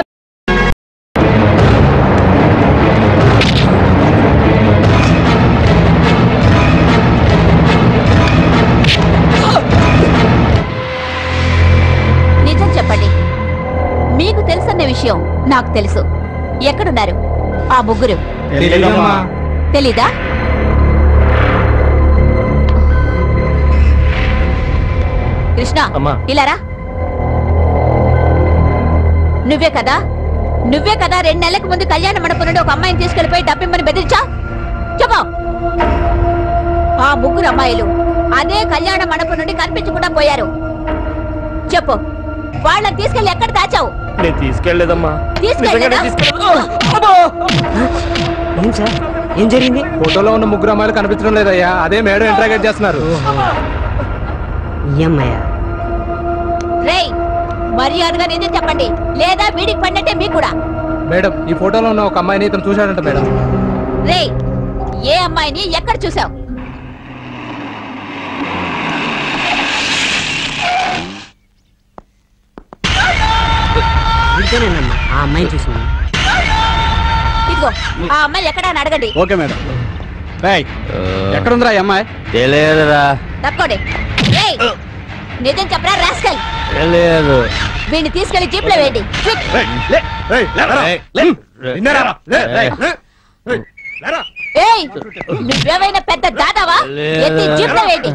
Speaker 11: నిజం చెప్పండి, మీకు తెలుసన్న విషయం నాకు తెలుసు. ఎక్కడున్నారు ఆ ముగ్గురు? తెలీదా? కృష్ణ, ఇలారా. నువ్వే కదా 2 నెలలకు ముందు కళ్యాణ మండపం నుండి ఒక అమ్మాయిని తీసుకెళ్లిపోయి డబ్బిమ్మని బెదిరించా? చెప్పు. ఆ ముగ్గురు అమ్మాయిలు అదే కళ్యాణ మండపం నుండి కనిపించకుండా పోయారు. చెప్పు, వాళ్ళని తీసుకెళ్లి ఎక్కడ దాచావు?
Speaker 3: నేను తీసుకెళ్లేదమ్మా.
Speaker 1: ఏం జరిగింది?
Speaker 5: ఫోటోలో ఉన్న ముగ్గురు అమ్మాయిలు కనిపించడం లేదయ్యా, అదే మేడం ఇంటరాగేట్ చేస్తున్నారు.
Speaker 11: రేయ్, మర్యాదగా నిజం చెప్పండి, లేదా వీడికి పడినట్టే మీకు కూడా.
Speaker 5: మేడం, ఈ ఫోటోలో ఉన్న ఒక అమ్మాయిని ఇతను చూశాడంట మేడం.
Speaker 11: రేయ్, ఏ అమ్మాయిని ఎక్కడ చూసావు?
Speaker 1: ఆ అమ్మాయిని చూసాను.
Speaker 11: ఇదిగో ఆ అమ్మాయి ఎక్కడ అని అడగండి.
Speaker 5: Okay madam. ఎక్కడుందిరా ఈ అమ్మాయి?
Speaker 3: తెలియదురా.
Speaker 11: తప్పకోండి. రేయ్, నిజం చెప్పరా రాస్కల్?
Speaker 3: తెలియదు.
Speaker 11: వీడిని తీసుకెళ్లి జీప్ లో వేయండి. ఏయ్, నువ్వేమైనా పెద్ద దాదావా? ఎత్తి జీప్ లో వేయండి.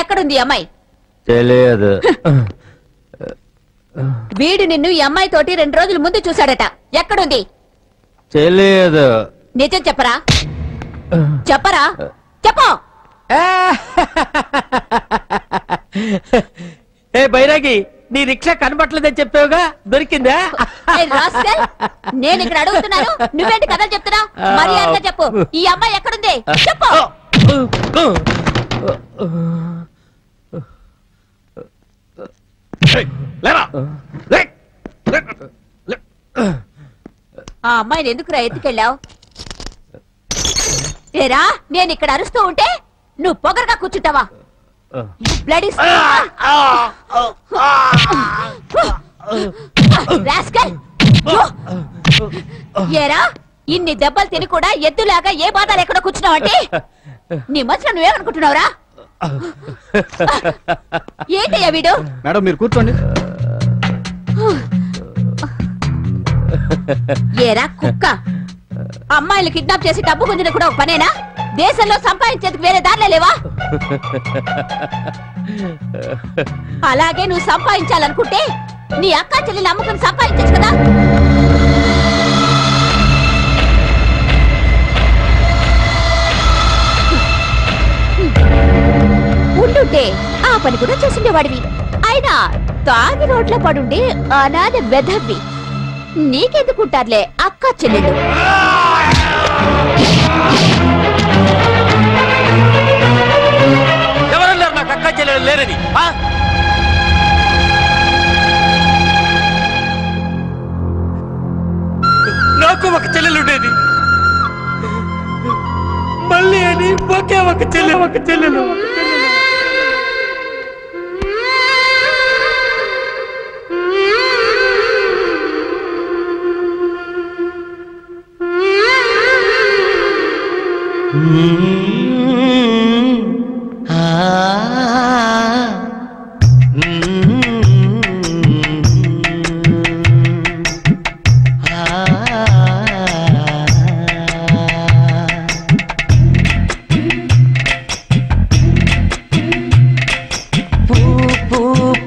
Speaker 11: ఎక్కడుంది ఈ అమ్మాయి?
Speaker 3: తెలియదు.
Speaker 11: వీడు నిన్ను ఈ అమ్మాయి తోటి 2 రోజుల ముందు చూశాడట. ఎక్కడుంది?
Speaker 3: తెలియదు.
Speaker 11: నిజం చెప్పరా? చెప్పరా? చెప్పు.
Speaker 1: ఏ బైరాగి, నీ రిక్షా కనబట్లేదని చెప్పావుగా, దొరికిందా?
Speaker 11: నేను ఇక్కడ అడుగుతున్నాను, నువ్వేంటి కథలు చెప్తున్నావు? మర్యాదగా చెప్పు, ఈ అమ్మాయి ఎక్కడుంది? చెప్పు. ఆ అమ్మాయిని ఎందుకురా ఎత్తుకెళ్ళావు? ఏరా, నేను ఇక్కడ అరుస్తూ ఉంటే నువ్వు పొగరగా కూర్చుంటావా? Bloody rascal! ఏరా ఇన్ని దెబ్బలు తిని కూడా ఎద్దులాగా ఏ బాధలు ఎక్కడ కూర్చున్నావంటే నీ మనసులో నువ్వేమనుకుంటున్నావురా? ఏంటయ్యా వీడు?
Speaker 5: మేడం మీరు కూర్చోండి.
Speaker 11: ఏరా కుక్క, అమ్మాయిలు కిడ్నాప్ చేసి డబ్బు గుంజిన కూడా ఒక పనేనా? దేశంలో సంపాదించేందుకు వేరే దారిలే లేవా? అలాగే నువ్వు సంపాదించాలనుకుంటే నీ అక్క చెల్లి నమ్ముకుని సంపాదించచ్చు కదా. ఉండుంటే ఆ పని కూడా చేసిండేవాడివి. అయినా తాగి రోడ్ల పడుండి అనాథ వెధవ్వి. నీకెందుకుంటారులే అక్క చెల్లెలు.
Speaker 3: ఎవరన్నారు నాకు అక్క చెల్లెలు లేరని? నాకు ఒక చెల్లెలు ఉండేది, మళ్ళీ అని ఒకే ఒక చెల్లెలు.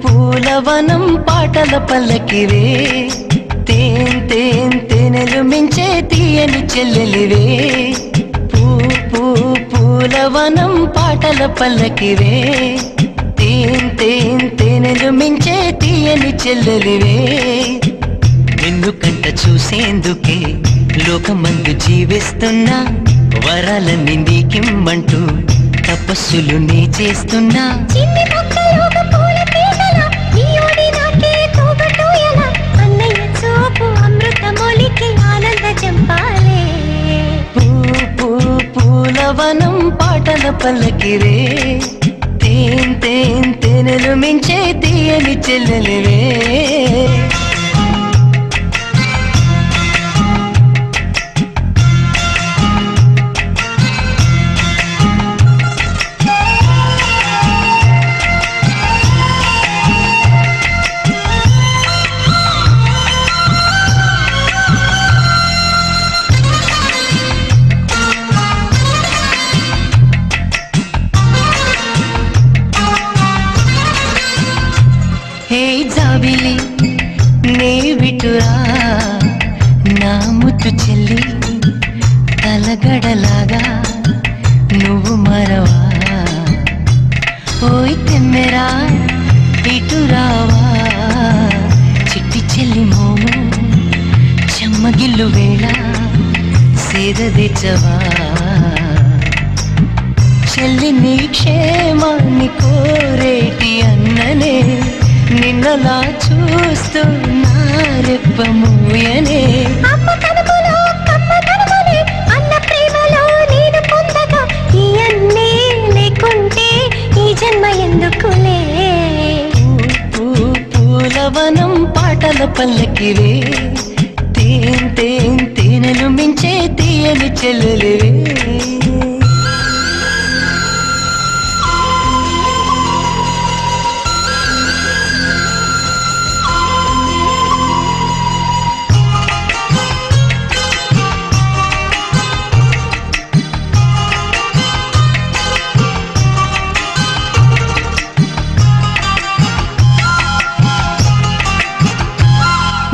Speaker 14: పూలవనం పాటల పల్లకివే, తేనెలు మించే తీయని చెల్లెలివే. పూలవనం పాటల పల్లకివే, తేనెలు మించే తీయని చెల్లెలివే. నిన్ను కంట చూసేందుకే లోకమందు జీవిస్తున్నా, వరాలన్నీ నీకిమ్మంటూ తపస్సులు నీ చేస్తున్నా. పూలవనం పాటల పల్లకివే, తేనెలు మించే తీయని చెల్లెలివే. జాబిలి నే విటురా నా ముత్తు చెల్లి, తలగడలాగా నువ్వు మరవా. ఓయ్ తెమ్మెరా ఇటురావా, చిట్టి చెల్లి మోము చెమ్మగిల్లు వేళ సేదదిచ్చవా. చెల్లి నీ క్షేమాన్ని కోరేటి అన్ననే, నిన్నలా చూస్తూ నా రెప్పమూయనే.
Speaker 8: అమ్మ కనుమలో కమ్మదనమనే అన్న ప్రేమలో నేను పొందగా, ఈ అన్నే లేకుంటే ఈ జన్మ ఎందుకులే.
Speaker 14: పూలవనం పాటల పల్లకివే, తేనెలు మించే తీయని చెల్లెలివే.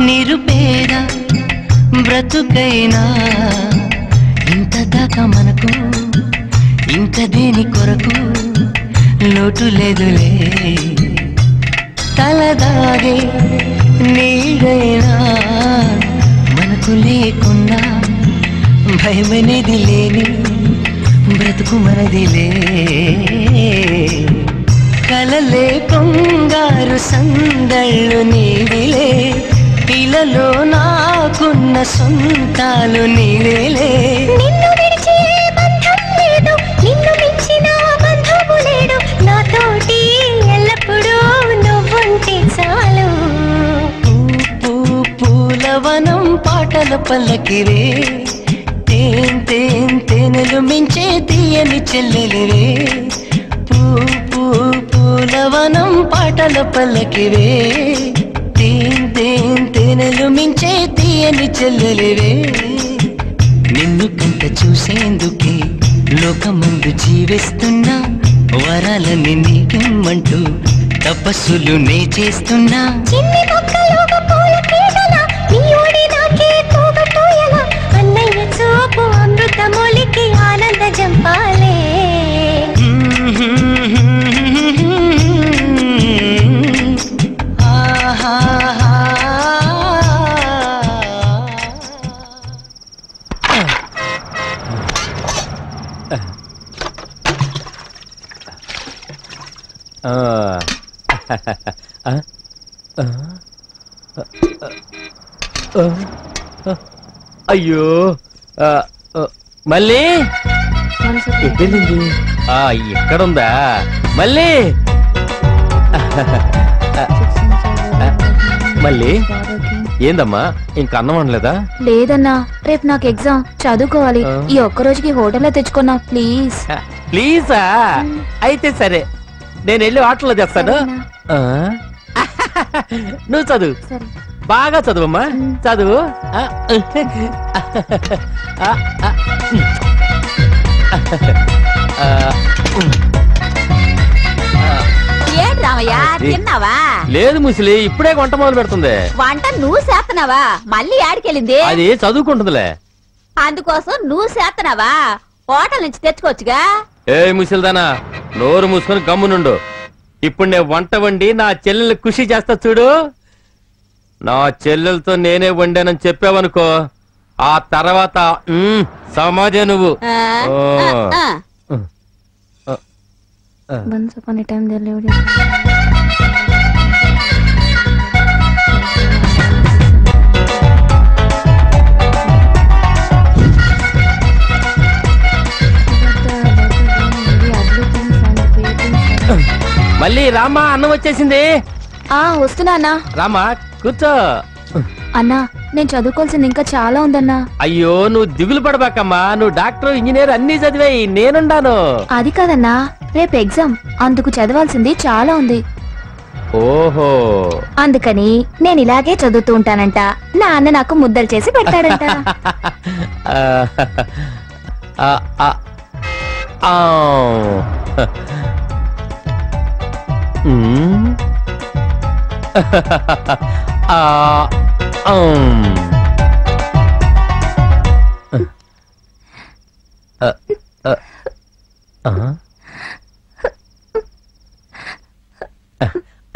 Speaker 14: నిరుపేద బ్రతుకైనా ఇంత దాకా మనకు, ఇంక దేని కొరకు లోటు లేదులే. తలదాగే నీడైనా మనకు లేకున్నా, భయమనేది లేని బ్రతుకు మనదిలే. కలలే పొంగారు సందళ్ళు నీవిలే, ఇలలో నాకున్న సొంతాలు నీవేలే.
Speaker 8: నిన్ను విడిచే బంధం లేదు, నిన్ను మించిన బంధము లేడు, నాతోటి
Speaker 14: పల్లకివే తేనెలు మించే తీయని చెల్లెలివే పూలవనం పాటల పల్లకివే తేనెలు మించే తీయని చెల్లెలివే నిన్ను కంట చూసేందుకే లోకమందు జీవిస్తున్నా వరాలని నీకిమ్మంటూ తపస్సులు నే చేస్తున్నా
Speaker 8: చిన్ని మొక్కలోక పూల పీటల నీ ఓడి నాకే తోగటోయల అన్నయ్య చూపు అమృత మొలికి ఆనంద జంపాలే
Speaker 3: అయ్యో మళ్ళీ ఎక్కడుంది? ఇక్కడుందా మళ్ళీ? మళ్ళీ ఏందమ్మా ఇంక అన్నం అనలేదా?
Speaker 4: లేదన్నా రేపు నాకు ఎగ్జామ్ చదువుకోవాలి. ఈ ఒక్క రోజుకి హోటల్లో తెచ్చుకున్నా ప్లీజ్.
Speaker 3: ప్లీజా? అయితే సరే నేను వెళ్ళి ఆటోలో తెస్తాను. నువ్వు చదువు, బాగా చదువమ్మా, చదువు.
Speaker 11: ఏంటి రామయ్య తిన్నావా?
Speaker 3: లేదు ముసలి, ఇప్పుడే వంట మొదలు పెడుతుంది.
Speaker 11: వంట నువ్వు చేస్తున్నావా? మళ్ళీ ఆడికెళ్ళింది.
Speaker 3: అది చదువుకుంటుందిలే.
Speaker 11: అందుకోసం నువ్వు చేస్తున్నావా? హోటల్ నుంచి తెచ్చుకోవచ్చుగా.
Speaker 3: ఏ ముసలిదానా, నోరు మూసుకొని గమ్మునుండు. ఇప్పుడు నేను వంట వండి నా చెల్లెలు ఖుషి చేస్తా చూడు. నా చెల్లెలతో నేనే వండానని చెప్పావనుకో, ఆ తర్వాత సమాజం నువ్వు.
Speaker 4: Once upon a time there lived
Speaker 3: మళ్ళీ రామా, అన్నం వచ్చేసింది.
Speaker 4: వస్తున్నా అన్నా.
Speaker 3: రామా కూర్చో.
Speaker 4: అన్నా నేను చదువుకోవాల్సింది ఇంకా చాలా ఉందన్నా.
Speaker 3: అయ్యో నువ్వు దిగులు పడబాకమ్మా, నువ్వు డాక్టర్ ఇంజనీర్ అన్ని చదివాయి, నేనుండాను.
Speaker 4: అది కాదన్నా, రేపు ఎగ్జామ్, అందుకు చదవాల్సింది చాలా ఉంది.
Speaker 3: ఓహో,
Speaker 4: అందుకని నేను ఇలాగే చదువుతూ ఉంటానంట. నా అన్న నాకు ముద్దలు చేసి పెడతాడంట.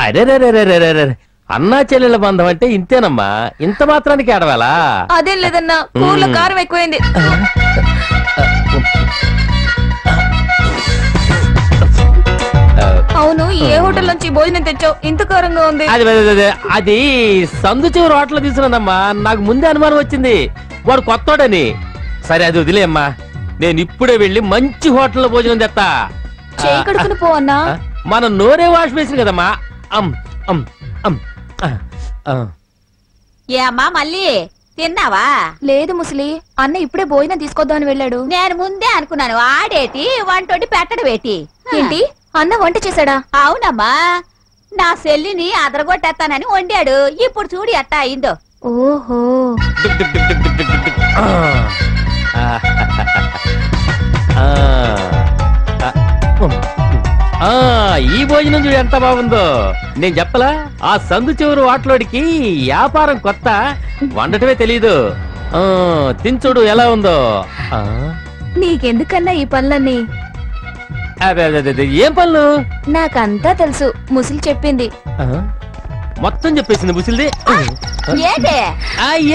Speaker 3: అరే అన్నా చెల్లెల బంధం అంటే ఇంతేనమ్మా, ఇంత మాత్రానికి ఆడవాలా?
Speaker 4: అదేం లేదన్నా, కూరలో కారం ఎక్కువైంది. అవును, ఏ హోటల్ నుంచి భోజనం తెచ్చావు? ఇంత కారంగా ఉంది.
Speaker 3: అది సందు చివరి హోటల్ తీసుకున్నానమ్మా, నాకు ముందే అనుమానం వచ్చింది వాడు కొత్తోడని. సరే అది వదిలేమ్మా, నేను ఇప్పుడే వెళ్ళి మంచి హోటల్లో భోజనం తెస్తా.
Speaker 4: చేయి కడుకుని పో అన్నా.
Speaker 3: మనం నోరే వాష్ వేసింది కదమ్మా.
Speaker 11: ఏ అమ్మా మళ్ళీ తిన్నావా?
Speaker 4: లేదు ముసలి, అన్న ఇప్పుడే భోజనం తీసుకొద్దామని వెళ్ళాడు.
Speaker 11: నేను ముందే అనుకున్నాను, ఆడేటి వంటోటి పెట్టడం ఏంటి?
Speaker 4: ఏంటి అన్న వంట చేశాడా?
Speaker 11: అవునమ్మా, నా సెల్లిని అదరగొట్టేస్తానని వండాడు. ఇప్పుడు చూడు ఎట్టా అయిందో.
Speaker 4: ఓహో,
Speaker 3: ఈ భోజనం చూడు ఎంత బాగుందో. నేను చెప్పలా, ఆ సందు చివరు వాటిలోడికి వ్యాపారం కొత్త, వండటమే తెలీదు. తించుడు ఎలా ఉందో.
Speaker 4: నీకెందుకన్నా ఈ పనులన్నీ?
Speaker 3: ఏం పనులు?
Speaker 4: నాకంతా తెలుసు, ముసలి చెప్పింది.
Speaker 3: మొత్తం చెప్పేసింది ముసలిది.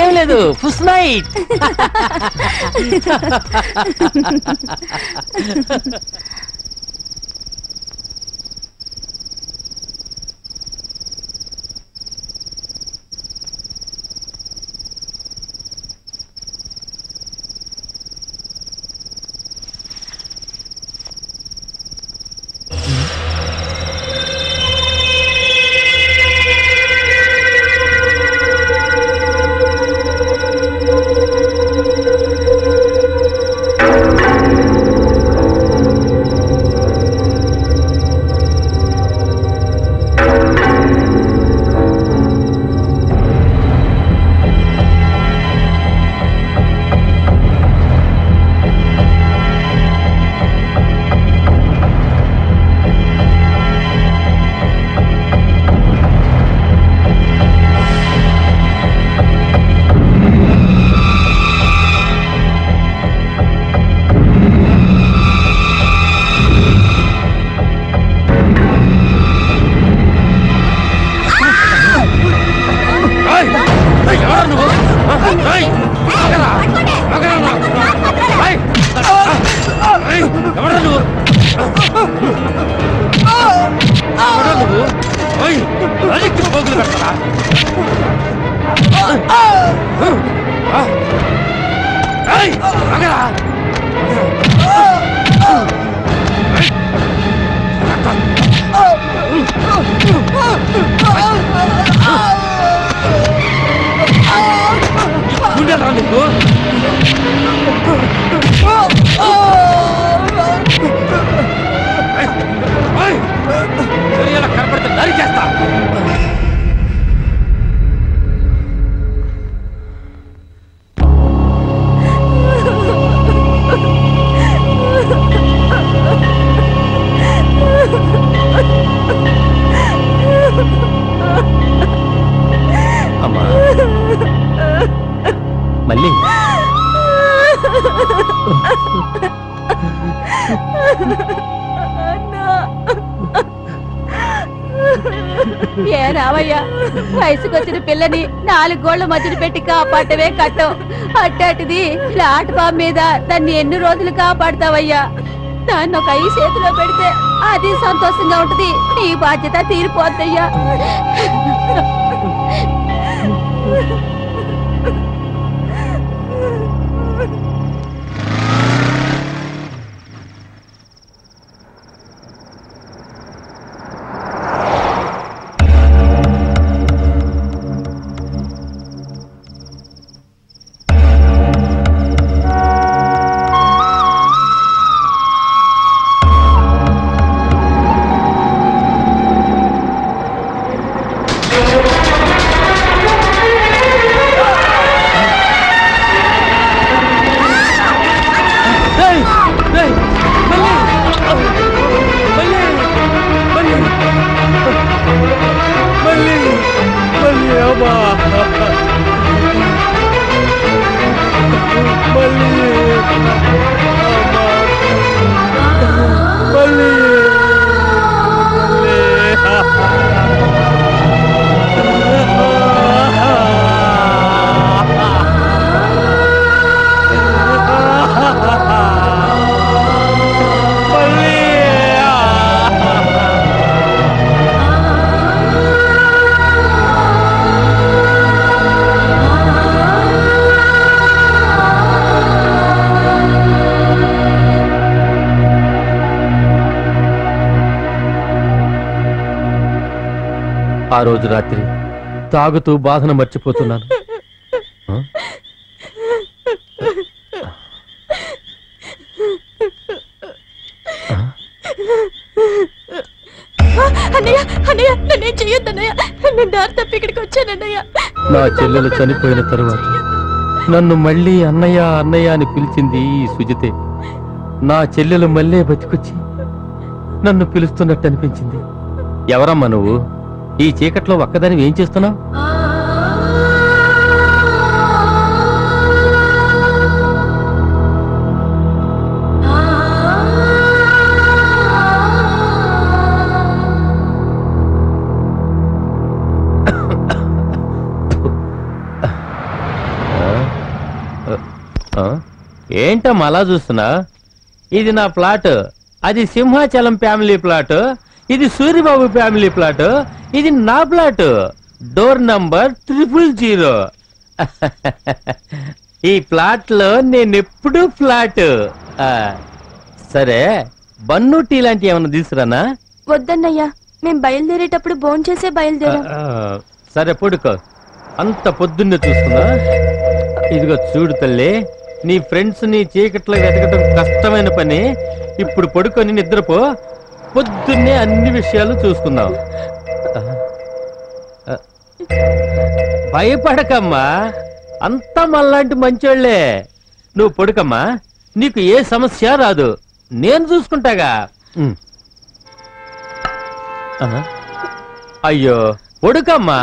Speaker 11: ఏం
Speaker 3: లేదు, ఫుస్ నైట్.
Speaker 11: ఏ రావయ్యా, వయసుకొచ్చిన పిల్లని 4 గోళ్ల మధ్యన పెట్టి కాపాడటమే కట్టం. అట్టాటిది ఫ్లాట్ బాంబు మీద దాన్ని ఎన్ని రోజులు కాపాడతావయ్యా? దాన్ని ఒక 5 చేతిలో పెడితే అది సంతోషంగా ఉంటది. నీ బాధ్యత తీరిపోద్దయ్యా.
Speaker 3: ఆ రోజు రాత్రి తాగుతూ బాధను మర్చిపోతున్నాను. నా చెల్లెలు చనిపోయిన తరువాత నన్ను మళ్ళీ అన్నయ్య అన్నయ్య అని పిలిచింది ఈ సుజితే. నా చెల్లెలు మళ్ళీ బతికొచ్చి నన్ను పిలుస్తున్నట్టు అనిపించింది. ఎవరమ్మా నువ్వు? ఈ చీకట్లో ఒక్కదాని ఏం చేస్తున్నావు? ఏంటమ్మా అలా చూస్తున్నా? ఇది నా ప్లాట్, అది సింహాచలం ఫ్యామిలీ ప్లాట్, ఇది సూర్యబాబు ఫ్యామిలీ ప్లాట్, ఇది నా ప్లాట్, డోర్ నంబర్ 000. ఈ ప్లాట్ లో నేనెప్పుడు ఫ్లాట్. సరే, బన్ను టీ లాంటి ఏమన్నా తీసుకురానా?
Speaker 7: వద్దన్నయ్యా, మేం బయలుదేరేటప్పుడు భోంచేసే బయలుదేరాం.
Speaker 3: సరే పడుకో, అంత పొద్దున్నే చూస్తున్నా. ఇదిగో చూడు తల్లి, నీ ఫ్రెండ్స్ నీ చీకట్లో వెతకడం కష్టమైన పని. ఇప్పుడు పడుకొని నిద్రపో, పొద్దున్నే అన్ని విషయాలు చూసుకుందాం. భయపడకమ్మా, అంతా మళ్ళాంటి మంచోళ్లే. నువ్వు పడుకమ్మా, నీకు ఏ సమస్య రాదు, నేను చూసుకుంటాగా. అయ్యో పడుకమ్మా.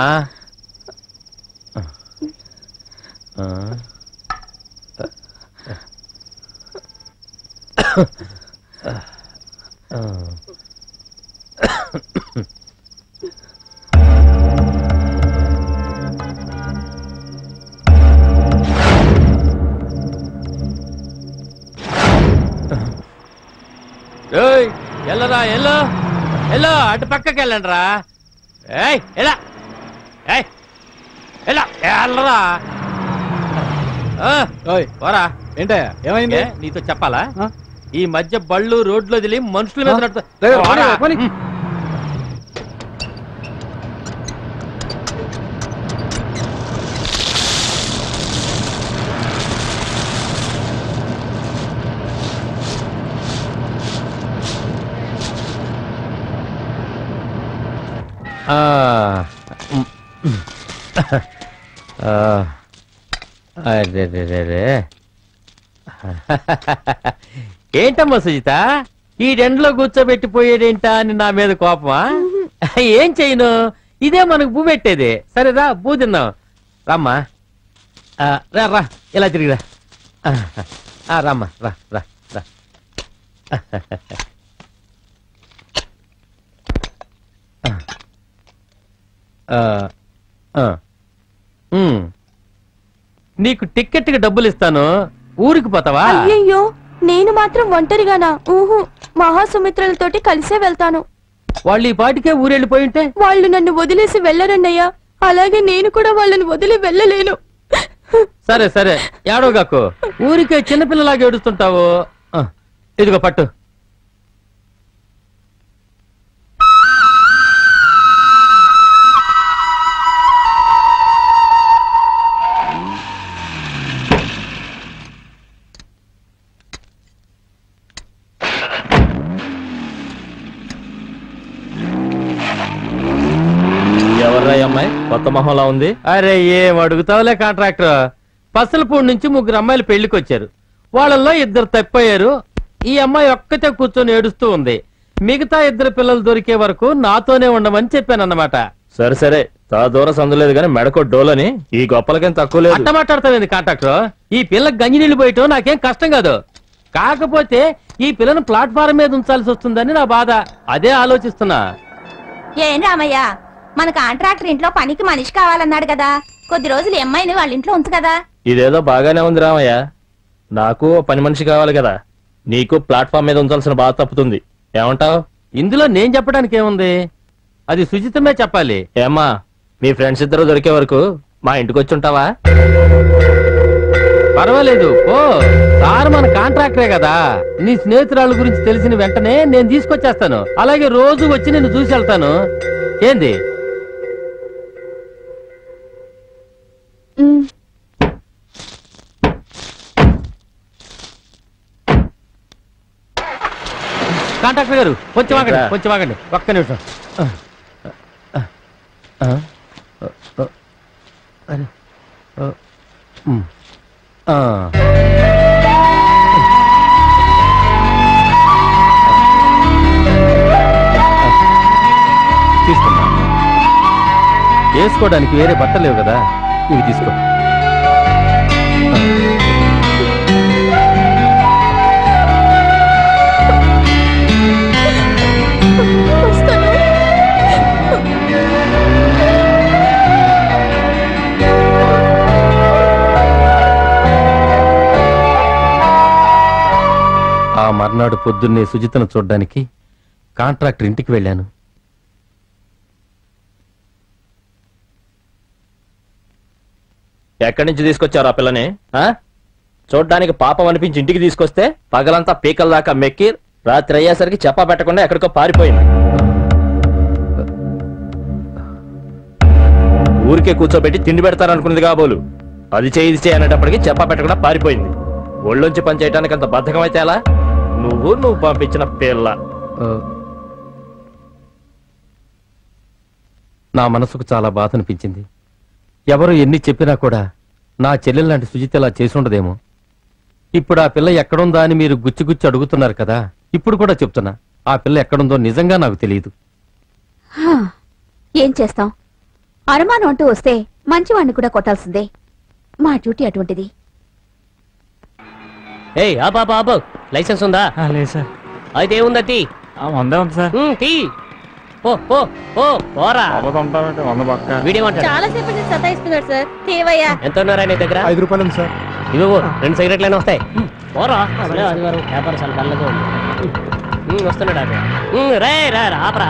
Speaker 3: ఎల్లరా ఎల్లో ఎల్లో, అటు పక్కకి వెళ్ళండి రా. ఎలా ఎలా ఎల్లరా? పోరా.
Speaker 5: ఏంటయ్యా ఏమైంది?
Speaker 3: నీతో చెప్పాలా? ఈ మధ్య బళ్ళు రోడ్లో వదిలి మనుషుల మీద ఏంటమ్మా సుజిత, ఈ రెండులో కూర్చోబెట్టిపోయేదేంటా అని నా మీద కోపమా? ఏం చేయను, ఇదే మనకు భూ పెట్టేది. సరేదా, భూ తిన్నాం. రామ్మా, రా రా, ఇలా తిరిగిరా. రామ్మా, రా రా రా. నీకు టిక్కెట్కి డబ్బులు ఇస్తాను, ఊరికి పోతావా?
Speaker 7: అయ్యయ్యో, నేను మాత్రం ఒంటరిగానా? ఊహు, మహాసుమిత్రలతోటి కలిసే వెళ్తాను.
Speaker 3: వాళ్ళు ఈ పాటికే ఊరెళ్ళిపోయి ఉంటే?
Speaker 7: వాళ్ళు నన్ను వదిలేసి వెళ్ళరన్నయ్యా, అలాగే నేను కూడా వాళ్ళని వదిలి వెళ్ళలేను.
Speaker 3: సరే సరే, ఏడోగాకు, ఊరికే చిన్నపిల్లలాగా ఏడుస్తుంటావు. ఇదిగో పట్టు. ఎవర్రా అమ్మాయి కొత్త మొహంలా ఉంది? అరే ఏం అడుగుతావులే కాంట్రాక్టర్. పసలపూడి నుంచి 3 అమ్మాయిలు పెళ్లికి వచ్చారు. వాళ్ళల్లో 2 తప్పోయారు. ఈ అమ్మాయి ఒక్కతే కూర్చొని ఏడుస్తూ ఉంది. మిగతా 2 పిల్లలు దొరికే వరకు నాతోనే ఉండమని చెప్పానన్నమాట.
Speaker 15: సరే సరే, దూర సందులేదు కానీ మెడకో డోలని ఈ గొప్పలకేం తక్కువ లేదు.
Speaker 3: అట్ట మాట్లాడతావేంది కాంట్రాక్టర్? ఈ పిల్లకి గంజి నీళ్లు పోయటం నాకేం కష్టం కాదు. కాకపోతే ఈ పిల్లను ప్లాట్ఫారం మీద ఉంచాల్సి వస్తుందని నా బాధ. అదే ఆలోచిస్తున్నా.
Speaker 11: ఏం రామయ్య, మన కాంట్రాక్టర్ ఇంట్లో పనికి మనిషి కావాలన్నాడు కదా, కొద్ది రోజులు అమ్మాయిని వాళ్ళ ఇంట్లో ఉంచు కదా.
Speaker 15: ఇదేదో బాగానే ఉంది రామయ్య, నాకు పని మనిషి కావాలి కదా. నీకు ప్లాట్ఫామ్ మీద ఉంచాల్సిన బాధ తప్పుతుంది. ఏమంటావు?
Speaker 3: ఇందులో నేను చెప్పడానికి ఏముంది, అది సుజితమే చెప్పాలి.
Speaker 15: ఏమ్మా, మీ ఫ్రెండ్స్ ఇద్దరు దొరికే వరకు మా ఇంటికి వచ్చి ఉంటావా?
Speaker 3: పర్వాలేదు ఓ సార్, మన కాంట్రాక్టరే కదా. నీ స్నేహితురాళ్ళ గురించి తెలిసిన వెంటనే నేను తీసుకొచ్చేస్తాను. అలాగే రోజు వచ్చి నిన్ను చూసి వెళ్తాను. ఏంది? కాంట్రాక్టర్ గారు కొంచెం ఆగండి, కొంచెం ఆగండి, ఒక్క నిమిషం. తీసుకున్నా. వేసుకోవడానికి వేరే బట్టలు లేవు కదా, ఇవి తీసుకో. ఆ మర్నాడు పొద్దున్నే సుజితను చూడ్డానికి కాంట్రాక్టర్ ఇంటికి వెళ్ళాను.
Speaker 15: ఎక్కడి నుంచి తీసుకొచ్చారు ఆ పిల్లని? చూడ్డానికి పాపం అనిపించి ఇంటికి తీసుకొస్తే పగలంతా పీకల దాకా మెక్కి రాత్రి అయ్యేసరికి చెప్పా పెట్టకుండా ఎక్కడికో పారిపోయింది. ఊరికే కూర్చోబెట్టి తిండి పెడతారనుకున్నది కాబోలు, అది చేయి అనేటప్పటికి చెప్పా పెట్టకుండా పారిపోయింది. ఒళ్ళొంచి పని చేయడానికి అంత బద్ధకం అయితే ఎలా? నువ్వు పంపించిన పిల్ల.
Speaker 3: నా మనసుకు చాలా బాధ అనిపించింది. ఎవరు ఎన్ని చెప్పినా కూడా నా చెల్లెలు లాంటి సుజిత ఇలా చేసి ఉండదేమో. ఇప్పుడు ఆ పిల్ల ఎక్కడుందా అని మీరు గుచ్చి అడుగుతున్నారు కదా, ఇప్పుడు కూడా చెప్తున్నా, ఆ పిల్ల ఎక్కడుందో నిజంగా నాకు తెలియదు.
Speaker 11: ఏం చేస్తాం, అనుమానం అంటూ వస్తే మంచివాణ్ణి కూడా కొట్టాల్సిందే. మా డ్యూటీ అటువంటిది.
Speaker 1: ఏయ్ ఆపా, లైసెన్స్ ఉందా?
Speaker 13: లేదు సార్.
Speaker 1: అయితే ఏముందా? తీ.
Speaker 13: వందే ఉంది సార్.
Speaker 1: తీ. పోరా. వీడేమంటాడు?
Speaker 11: చాలా సేపు నుంచి సతాయిస్తున్నాడు సార్. తీవయ్యా.
Speaker 1: ఎంత ఉన్నారా నీ దగ్గర?
Speaker 5: 5 రూపాయలు ఉంది సార్.
Speaker 1: ఇవ్వు, 2 సిగరెట్లైనా వస్తాయి. పోరా. ఆదివారం వ్యాపారం చాలా డల్గా ఉంది. వస్తున్నాడు అదే. రే ఆపరా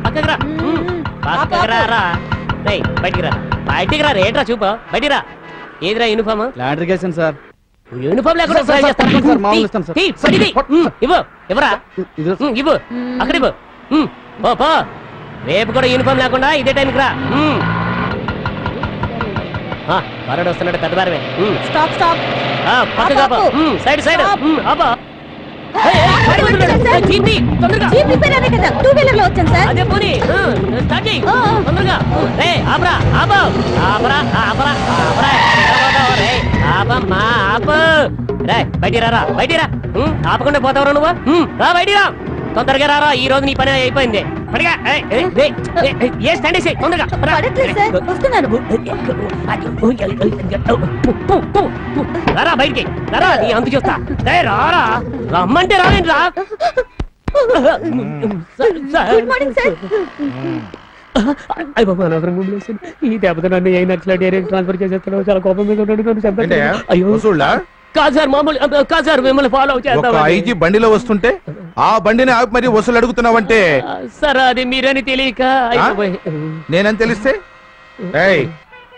Speaker 1: పక్కకి రా. పక్కకి రా. బయటికి రా. రేట్రా చూపు, బయటికి రా. ఏదిరా యూనిఫామ్?
Speaker 10: లాండ్రికేషన్ సార్.
Speaker 1: యూనిఫామ్ లేకుండా ఇవ్వరా, ఇవ్వు, అక్కడ ఇవ్వు. పో, రేపు కూడా యూనిఫామ్ లేకుండా ఇదే టైంకి రా. వరడు వస్తున్నాడు, పెద్ద బారమే. సైడ్ అదే పోనీ, తొందరగా. బయటిరా. ఆపకుండా పోతావరా నువ్వు? రా బయటిరా, తొందరగా రారా. ఈ రోజు నీ పని అయిపోయింది. పడిగా ఏ స్టాండ్ వేసి తొందరగా రారా బయటికి రారా నీ అంత చూస్తా రారా రమ్మంటే రావేంటి రా.
Speaker 2: Good morning sir.
Speaker 1: అయ్య బాబా అనవసరం గుండెలేసాను. ఈ దెబ్బతో నన్ను ఏ నక్సల డైరెక్ట్ ట్రాన్స్ఫర్ చేసేస్తాను. చాలా కోపం మీద ఉన్నాడు. అయ్యో కాదు సార్, మామూలు కాదు సార్, మిమ్మల్ని ఫాలో చేద్దాం.
Speaker 9: ఐజీ బండిలో వస్తుంటే ఆ బండిని ఆపి మరి వసూలు అడుగుతున్నావంటే
Speaker 1: సార్ అది మీరని తెలియక
Speaker 9: నేనని తెలిస్తే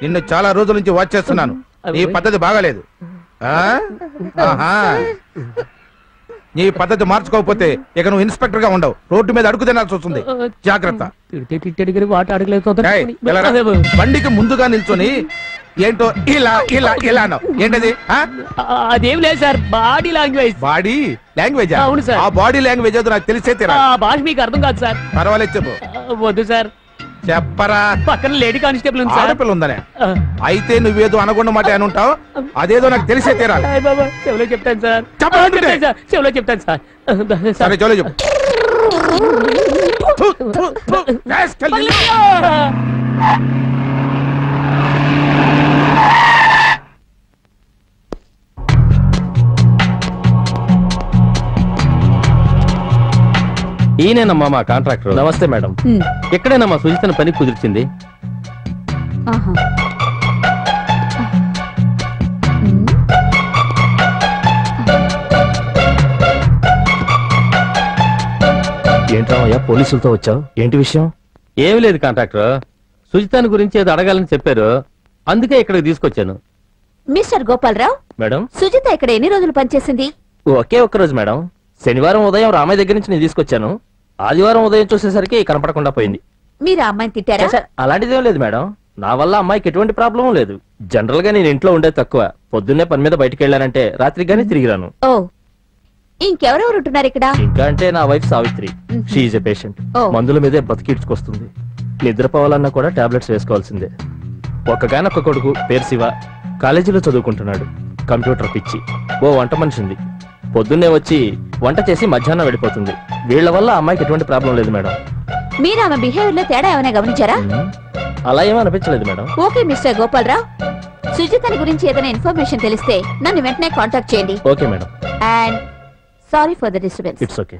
Speaker 9: నిన్ను చాలా రోజుల నుంచి వాచ్ చేస్తున్నాను. ఈ పద్ధతి బాగాలేదు. నీ పద్ధతి మార్చుకోకపోతే ఇక నువ్వు ఇన్స్పెక్టర్ గా ఉండవు. రోడ్డు మీద అడుగు తినాల్సి వస్తుంది. జాగ్రత్త. బండికి ముందుగా నిల్చొని ఏంటో ఇలా ఇలా ఇలా అన్నావు. ఏంటది?
Speaker 1: అదేం లేదు sir, body language.
Speaker 9: Body language?
Speaker 1: అవును సార్.
Speaker 9: ఆ బాడీ లాంగ్వేజ్ ఏదో నాకు తెలిసే తీరా.
Speaker 1: భాష మీకు అర్థం కాదు సార్.
Speaker 9: పర్వాలేదు చెప్పు.
Speaker 1: వద్దు సార్.
Speaker 9: చెప్పరా.
Speaker 1: పక్కన లేడీ కానిస్టేబుల్ ఉంది సార్.
Speaker 9: ఆడపిల్ల ఉందనే. అయితే నువ్వేదో అనకుండా మాట అని ఉంటావు. అదేదో నాకు తెలిసే తీరాలి.
Speaker 1: చెవులో చెప్తాను సార్. చెవులో చెప్తాను సార్.
Speaker 9: సరే చెవులో చెప్పు.
Speaker 3: ఈయనేనమ్మా మా కాంట్రాక్టర్. నమస్తే మేడం. ఎక్కడేనమ్మా సుజితను పని కుదిర్చింది? ఏంట్రామయ్యా పోలీసులతో వచ్చావు? ఏంటి విషయం? ఏమి లేదు కాంట్రాక్టర్, సుజితాని గురించి ఏదో అడగాలని చెప్పారు, అందుకే ఇక్కడికి తీసుకొచ్చాను.
Speaker 11: మిస్టర్ గోపాలరావు
Speaker 3: మేడం,
Speaker 11: సుజిత ఇక్కడ ఎన్ని రోజులు పనిచేసింది?
Speaker 3: ఒకే ఒక్క రోజు మేడం. శనివారం ఉదయం రామయ్య దగ్గర నుంచి నేను తీసుకొచ్చాను. ఆదివారం ఉదయం చూసేసరికి కనపడకుండా పోయింది.
Speaker 11: మీరు ఆ అమ్మాయిని తిట్టారా?
Speaker 3: అలాంటిదేం లేదు మేడం. నా వల్ల అమ్మాయికి ఎటువంటి ప్రాబ్లం లేదు. జనరల్ గా నేను ఇంట్లో ఉండేది తక్కువ. పొద్దున్నే పని మీద బయటికి వెళ్ళానంటే రాత్రికి గానీ తిరిగి రాను.
Speaker 11: ఓ, ఇంకెవరెవరు ఉంటున్నారు ఇక్కడ?
Speaker 3: ఇంకా అంటే నా wife Savitri. She's a patient. మందుల మీదే బతికిడ్చుకొస్తుంది. నిద్రపోవాలన్నా కూడా టాబ్లెట్స్ వేసుకోవాల్సిందే. ఒక్కగానొక్క కొడుకు పేరు శివ. కాలేజీలో చదువుకుంటున్నాడు. కంప్యూటర్ పిచ్చి. ఓ వంట మనిషి ఉంది. పొద్దున్నే వచ్చి వంట చేసి మధ్యాహ్నం వెళ్ళిపోతుంది. వీళ్ల వల్ల అమ్మాయికి ఎటువంటి ప్రాబ్లం లేదు మేడం.
Speaker 11: మీరు ఆమె బిహేవియర్ లో తేడా ఏమైనా గమనించారా?
Speaker 3: అలా ఏమీ అనిపించలేదు మేడం.
Speaker 11: ఓకే మిస్టర్ గోపాలరావు, సుజితని గురించి ఏదైనా ఇన్ఫర్మేషన్ తెలిస్తే నన్ను వెంటనే కాంటాక్ట్ చేయండి.
Speaker 3: Okay madam.
Speaker 11: And sorry for the disturbance.
Speaker 3: It's okay.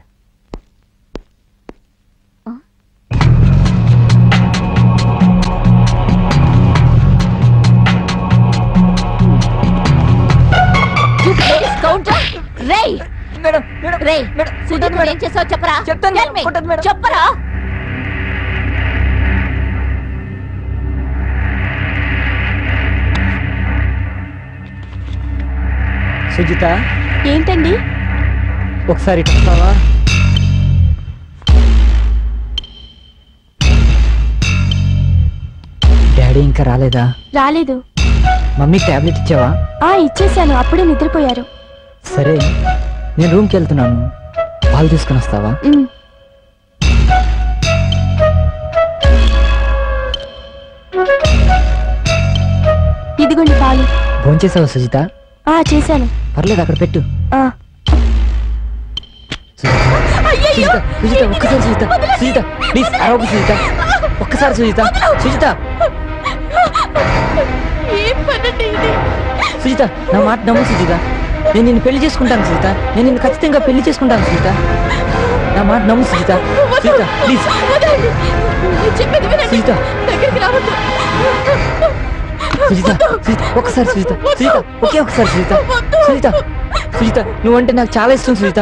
Speaker 11: ఏం చేసావు చెప్పరా? చెప్పరా?
Speaker 16: సుజిత,
Speaker 7: ఏంటండి?
Speaker 16: ఒకసారి ఇటు వస్తావా? డాడీ ఇంకా రాలేదా?
Speaker 7: రాలేదు.
Speaker 16: మమ్మీ టాబ్లెట్ ఇచ్చావా?
Speaker 7: ఇచ్చేసాను, అప్పుడే నిద్రపోయారు.
Speaker 16: సరే, నేను రూమ్కి వెళ్తున్నాను. పాలు తీసుకుని వస్తావా?
Speaker 7: ఇదిగోండి పాలు.
Speaker 16: భోంచేసావా సుజిత?
Speaker 7: చేశాను.
Speaker 16: పర్లేదు, అక్కడ పెట్టు. సుజిత, సుజిత, ఒక్కసారి సుజిత. సుజిత ప్లీజ్ అరవకు సుజిత. ఒక్కసారి సుజిత. సుజిత, సుజిత నా మాట నమ్ము సుజిత. నేను నిన్ను పెళ్లి చేసుకుంటాను సుజిత. నేను నిన్ను ఖచ్చితంగా పెళ్లి చేసుకుంటాను సుజిత. నా మాట నమ్ము సుజిత. సుజిత ప్లీజ్. సుజిత, సుజిత, సుజిత ఒక్కసారి సుజిత. సుజిత ఒకే ఒకసారి సుజిత. సుజిత, సుజిత నువ్వంటే నాకు చాలా ఇష్టం సుజిత.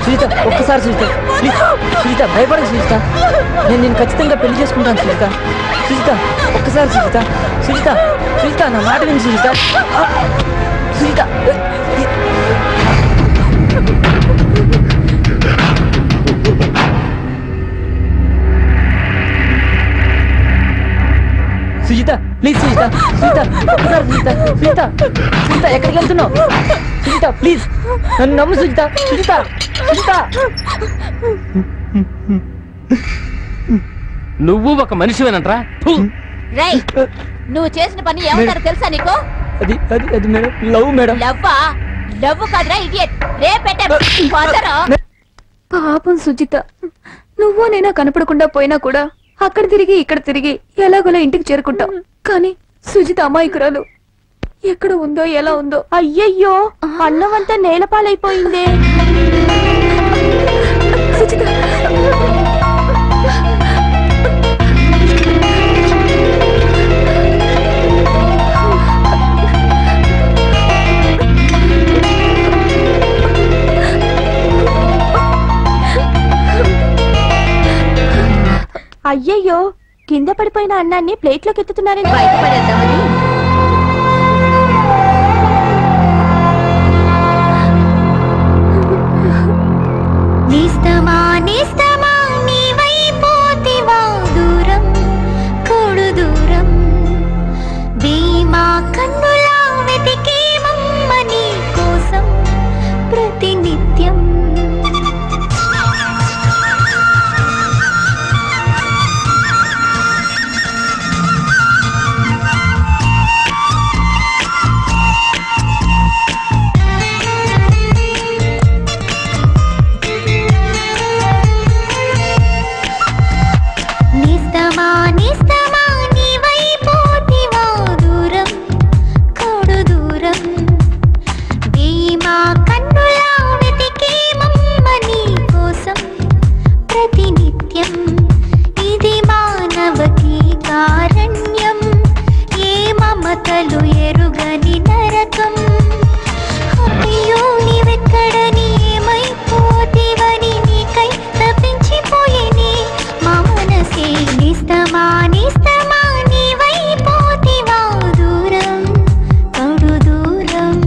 Speaker 16: సుజిత ఒక్కసారి సుజిత ప్లీజ్. సుజిత భయపడకు సుజిత. నేను నిన్ను ఖచ్చితంగా పెళ్లి చేసుకుంటాను సుజిత. సుజిత ఒక్కసారి సుజిత. సుజిత, సుజిత నా మాట విని సుజిత. సుజిత, సుజిత ప్లీజ్ సుజిత. సుజిత ఒక్కసారి సుజిత. సుజిత, సుజిత ఎక్కడికి వెళ్తున్నావు? సుజిత ప్లీజ్ నన్ను నమ్ము సుజిత. సుజిత, సుజిత.
Speaker 3: నువ్వు ఒక మనిషివేనంట్రా?
Speaker 11: రేయ్, నువ్వు చేసిన పని ఏమంటారో తెలుసా నీకు?
Speaker 16: అది అది అది మేడం, లవ్ మేడం.
Speaker 11: లవ్వా? లవ్ కాదురా ఇడియట్. రే పెట్టే.
Speaker 7: పాపం సుజిత,
Speaker 4: నువ్వు నేనా కనపడకుండా పోయినా కూడా అక్కడ తిరిగి ఇక్కడ తిరిగి ఎలాగోలా ఇంటికి చేరుకుంటాం. కానీ సుజిత అమాయకురాలు ఎక్కడ ఉందో ఎలా ఉందో.
Speaker 7: అయ్యయ్యో అన్నమంతా నేలపాలైపోయిందే.
Speaker 4: సుజిత
Speaker 7: అయ్యయ్యో కింద పడిపోయిన అన్నాన్ని ప్లేట్లోకి ఎత్తుతున్నారని
Speaker 11: బయటపడేద్దామని.
Speaker 8: నిస్తమా నిస్తమా నీవైపోతివా దూరం కొడు దూరం భీమా కన్నులా వెతికేమమ్మ నీ కోసం ప్రతినిత్యం. నిస్తమా నిస్తమా నీవైపోతివా దూరం కొడు దూరం భీమా కన్నులా వెతికేమమ్మ నీ కోసం ప్రతినిత్యం. ఇది మానవకి కారణ్యం ఏ మమతలు ఎరుగని నరకం. అయ్యో నీవెక్కడని ఏమైపోతివని నీకై తప్పించిపోయేని మా మనసే. నిస్తమా నిస్తమా నీవైపోతివా దూరం కడు దూరం.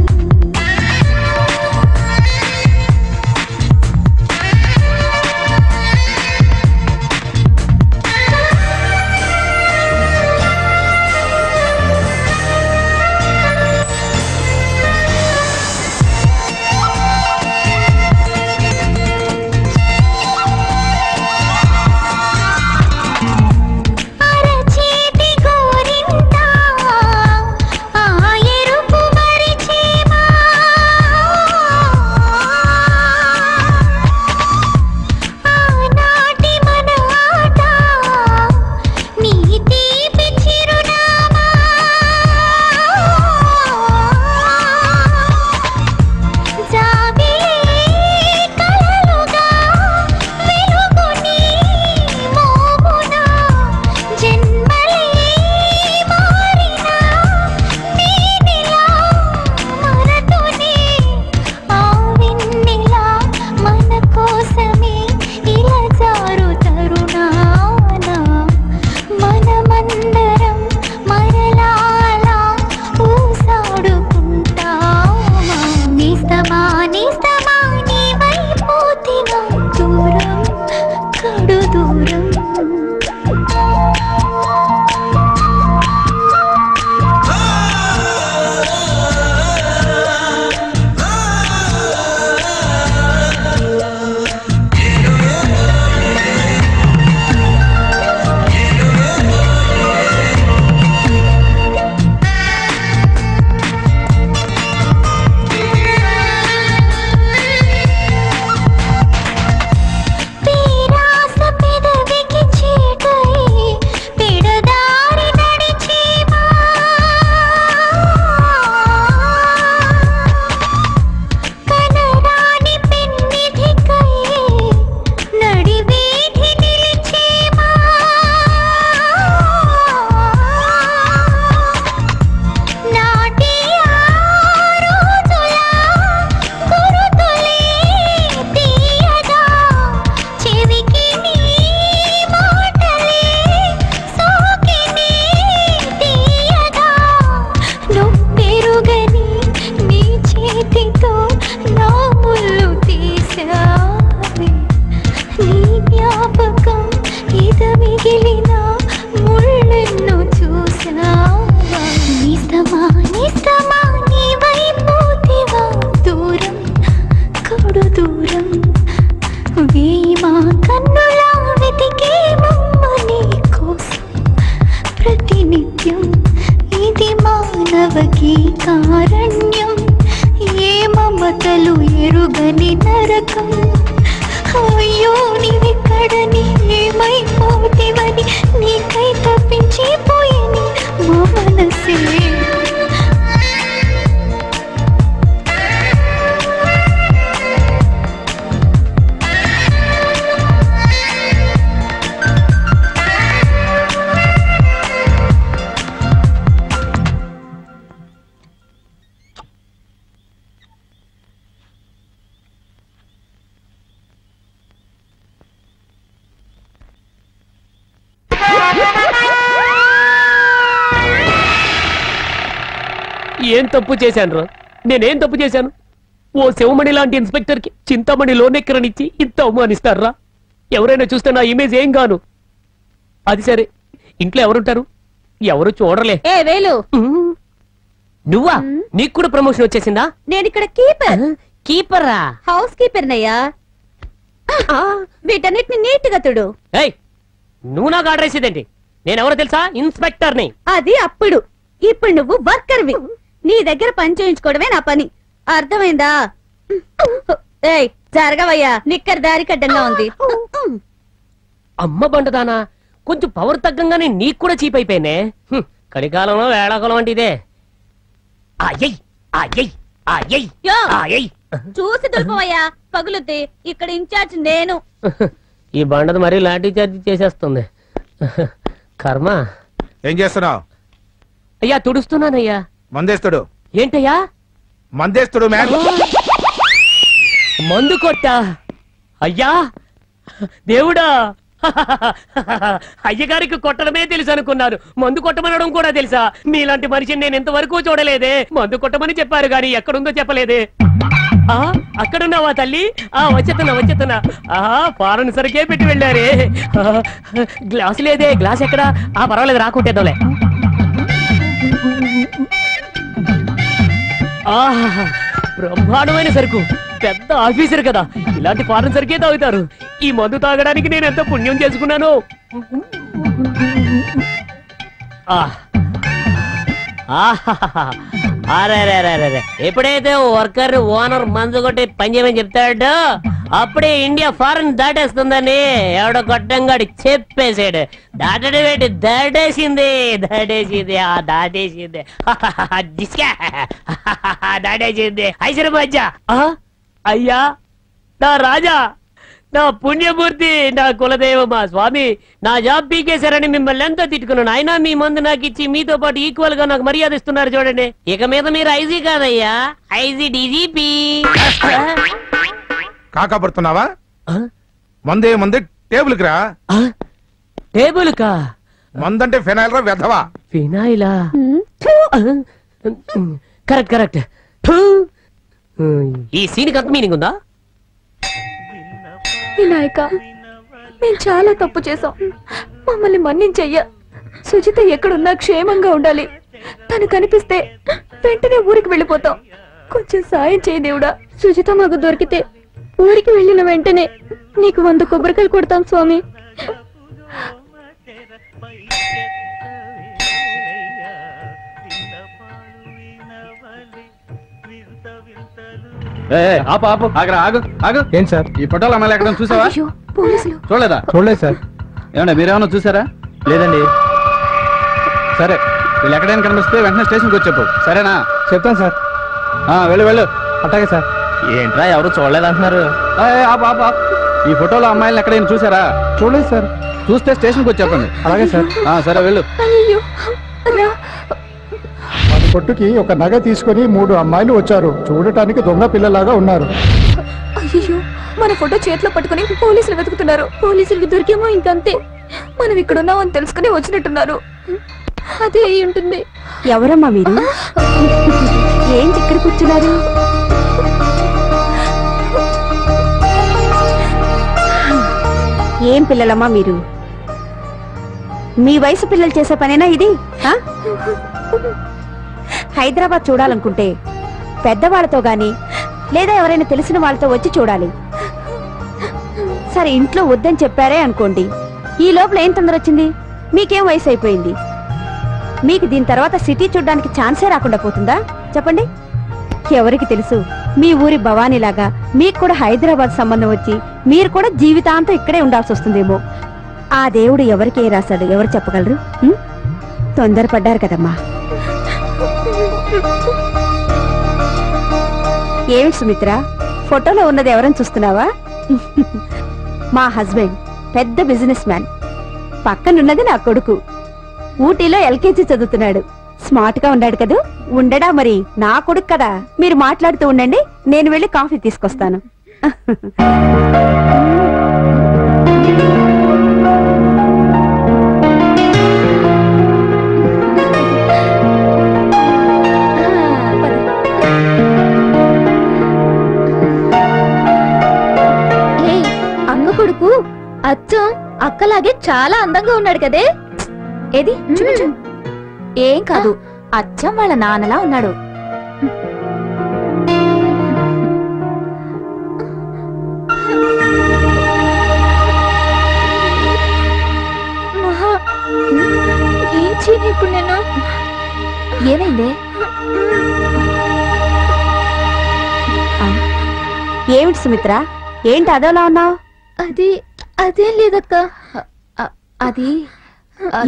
Speaker 8: అరచేతి గోరింట ఆ ఎరుపు మరిచేమా ఆనాటి మన ఆట నీ తీపి చిరునామా. జాబిలే కలలుగా వెలుగుని మోమున జన్మలే మారినా నేనిలా మరతునే. ఆ వెన్నెలా మన కోసమే ఇలా జారు తరుణాన మనమందరం మరలాలా ఊసాడుకుంటామా. నిస్తమా నిస్తమా నీవైపోతివా దూరం కడు దూరం. పేరాస పెదవికి చీకై పిడదారి నడిచేమా కనరాని పెన్నిధికై నడివీధి నిలిచేమా. నాటి ఆ రోజుల గురుతులే తీయగా చెవికి నీ మాటలే సోకిని తీయగా. నొప్పెరుగని నీ చేతితో నా ముళ్ళు తీసావే. నీ జ్ఞాపకం ఇద మిగిలిన ముళ్ళెన్నో చూసావా. నిస్తమా నిస్తమా నీవైపోతివా దూరం కడు దూరం భీమా కన్నులా వెతికేమమ్మ నీ కోసం ప్రతినిత్యం. ఇది మానవకి కారణ్యం ఏ మమతలు ఎరుగని నరకం. అయ్యో నీవెక్కడని ఏమైపోతేవని నీకై తప్పించిపోయని మా మనసే
Speaker 1: ఏం తప్పు చేశాను? నేనేం తప్పు చేశాను? ఓ శివమణి లాంటి ఇన్స్పెక్టర్ కి చింతామణి లోనెక్కరనిచ్చి ఇంత అవమానిస్తారా? ఎవరైనా చూస్తే నా ఇమేజ్ ఏం గాను? అది సరే, ఇంట్లో ఎవరుంటారు? ఎవరు చూడలే.
Speaker 11: ఏ వేలు,
Speaker 1: నువ్వా? నీకు కూడా ప్రమోషన్ వచ్చేసిందా?
Speaker 11: నేను ఇక్కడ కీపర్.
Speaker 1: కీపరా?
Speaker 11: హౌస్ కీపర్ నయ్యా. వీటన్నిటిని నీట్ గా తుడు.
Speaker 1: ఏయ్, నువ్వు నాకు ఆర్డర్ వేసేదేంటి? నేనెవరో తెలుసా? ఇన్స్పెక్టర్ని.
Speaker 11: అది అప్పుడు. ఇప్పుడు నువ్వు వర్కర్వి. నీ దగ్గర పని చేయించుకోవడమే నా పని. అర్థమైందా? ఏయ్ జరగవయ్యా, నిక్కర్ దారి కడ్డంగా ఉంది.
Speaker 1: అమ్మ బండదానా, కొంచెం పవర్ తగ్గంగానే నీకు కూడా చీప్ అయిపోయినే. కడికాలంలో వేళాకాలం అంటే ఇదే.
Speaker 11: చూసి దులుపవయ్యా, పగులుద్ది. ఇక్కడ ఇన్ఛార్జ్ నేను.
Speaker 1: ఈ బండది మరీ లాఠీ చార్జ్ చేసేస్తుంది. కర్మ.
Speaker 9: ఏం చేస్తున్నావు?
Speaker 1: అయ్యా తుడుస్తున్నానయ్యా.
Speaker 9: మందేస్తుడు.
Speaker 1: ఏంటయ్యా?
Speaker 9: మందేస్తుడు.
Speaker 1: మందు కొట్టా? అయ్యా దేవుడా, అయ్యగారికి కొట్టడమే తెలుసు అనుకున్నారు, మందు కొట్టమనడం కూడా తెలుసా? మీలాంటి మనిషిని నేను ఇంతవరకు చూడలేదే. మందు కొట్టమని చెప్పారు గాని ఎక్కడుందో చెప్పలేదే. అక్కడున్నావా తల్లి? వచ్చేతున్నా. ఫారెన్ సరికే పెట్టి వెళ్ళారే. గ్లాసు లేదే. గ్లాస్ ఎక్కడా? పర్వాలేదు, రాకుంటేదోలే. బ్రహ్మాండమైన సరుకు. పెద్ద ఆఫీసర్ కదా, ఇలాంటి ఫారెన్ సరికే తాగుతారు. ఈ మందు తాగడానికి నేను ఎంత పుణ్యం చేసుకున్నాను. ఎప్పుడైతే వర్కర్ ఓనర్ మందు కొట్టి పని చేయమని చెప్తాడో అప్పుడే ఇండియా ఫారెన్ దాటేస్తుందని ఎవడో గొట్టంగాడి చెప్పేశాడు. దాటేసింది దాటేసింది హైదరాబాద్. అయ్యా నా రాజా, నా పుణ్యమూర్తి, నా కులదేవ, మా స్వామి, నా జాబ్ పీకేశారని మిమ్మల్ని ఎంతో తిట్టుకున్నాను. అయినా మీ మందు నాకు ఇచ్చి మీతో పాటు ఈక్వల్ గా నాకు మర్యాద ఇస్తున్నారు చూడండి. ఇక మీద మీరు ఐజీ కాదయ్యా, ఐజీ డీజీపీ.
Speaker 9: కాకపడుతున్నావా? మందే మంది టేబుల్ కి రా.
Speaker 1: టేబుల్ కా?
Speaker 9: మందంటే ఫినాయిల్ రా వెధవా.
Speaker 1: ఫినాయిలా? Correct correct. ఈ సీన్కి అంత మీనింగ్ ఉందా?
Speaker 4: వినాయక, మేము చాలా తప్పు చేసాం, మమ్మల్ని మన్నించయ్యా. సుజిత ఎక్కడున్నా క్షేమంగా ఉండాలి. తను కనిపిస్తే వెంటనే ఊరికి వెళ్ళిపోతాం. కొంచెం సాయం చేయి దేవుడా. సుజిత మాకు దొరికితే ఊరికి వెళ్ళిన వెంటనే నీకు 100 కొబ్బరికాయలు కొడతాం స్వామి.
Speaker 3: ఆపు ఆగరా, ఆగు.
Speaker 5: ఏం సార్?
Speaker 3: ఈ ఫోటోలు అమ్మాయిలు ఎక్కడ చూసావా? చూడలేదా?
Speaker 5: చూడలేదు సార్.
Speaker 3: ఏమన్నా మీరేమన్నా చూసారా?
Speaker 5: లేదండి.
Speaker 3: సరే, వీళ్ళు ఎక్కడైనా కనిపిస్తే వెంటనే స్టేషన్కి వచ్చి చెప్పు, సరేనా?
Speaker 5: చెప్తాను సార్.
Speaker 3: వెళ్ళు.
Speaker 5: అట్లాగే సార్.
Speaker 15: ఏంట్రా ఎవరు చూడలేదంటున్నారు?
Speaker 3: ఈ ఫోటోలో అమ్మాయిలను ఎక్కడైనా చూసారా?
Speaker 5: చూడలేదు సార్.
Speaker 3: చూస్తే స్టేషన్కి వచ్చి చెప్పండి.
Speaker 5: అలాగే సార్.
Speaker 3: సరే వెళ్ళు.
Speaker 17: మన కొట్టుకి ఒక నగ తీసుకొని 3 అమ్మాయిలు వచ్చారు. చూడటానికి దొంగ పిల్లలాగా ఉన్నారు.
Speaker 4: అయ్యో, మన ఫోటో చేతిలో పట్టుకుని పోలీసులు వెతుకుతున్నారు. పోలీసులకి దొరికేమో ఇంకంతే. మనం ఇక్కడ ఉన్నామని తెలుసుకుని వచ్చినట్టున్నారు. అదే అయి ఉంటుంది.
Speaker 2: ఎవరమ్మా మీరు? ఏంటి ఇక్కడ కూర్చున్నారు? ఏం పిల్లలమ్మా మీరు? మీ వయసు పిల్లలు చేసే పనేనా ఇది? హైదరాబాద్ చూడాలనుకుంటే పెద్దవాళ్లతో గాని లేదా ఎవరైనా తెలిసిన వాళ్ళతో వచ్చి చూడాలి. సరే, ఇంట్లో వద్దని చెప్పారే అనుకోండి, ఈ లోపల ఏం తొందర వచ్చింది? మీకేం వయసు అయిపోయింది? మీకు దీని తర్వాత సిటీ చూడడానికి ఛాన్సే రాకుండా పోతుందా? చెప్పండి. ఎవరికి తెలుసు మీ ఊరి భవానీలాగా మీకు కూడా హైదరాబాద్ సంబంధం వచ్చి మీరు కూడా జీవితాంతం ఇక్కడే ఉండాల్సి వస్తుందేమో. ఆ దేవుడు ఎవరికి ఏ రాశాడు ఎవరు చెప్పగలరు? తొందరపడ్డారు కదమ్మా. ఏమిటి సుమిత్ర, ఫోటోలో ఉన్నది ఎవరని చూస్తున్నావా? మా హస్బెండ్ పెద్ద బిజినెస్ మ్యాన్. పక్కనున్నది నా కొడుకు, ఊటీలో ఎల్కేజీ చదువుతున్నాడు. స్మార్ట్ గా ఉన్నాడు కదూ. ఉండడా మరి, నా కొడుకు కదా. మీరు మాట్లాడుతూ ఉండండి, నేను వెళ్ళి కాఫీ తీసుకొస్తాను.
Speaker 6: అక్క కొడుకు అచ్చం అక్కలాగే చాలా అందంగా ఉన్నాడు కదే.
Speaker 4: ఏది చూపించు. ఏం కాదు, అచ్చం వాళ్ళ నాన్నలా ఉన్నాడు.
Speaker 6: ఏం చేయను ఇప్పుడు నేను?
Speaker 4: ఏమైందే?
Speaker 2: ఏమిటి సుమిత్ర, ఏంటి అదోలా ఉన్నావు?
Speaker 6: అదేం లేదక్క.
Speaker 4: అది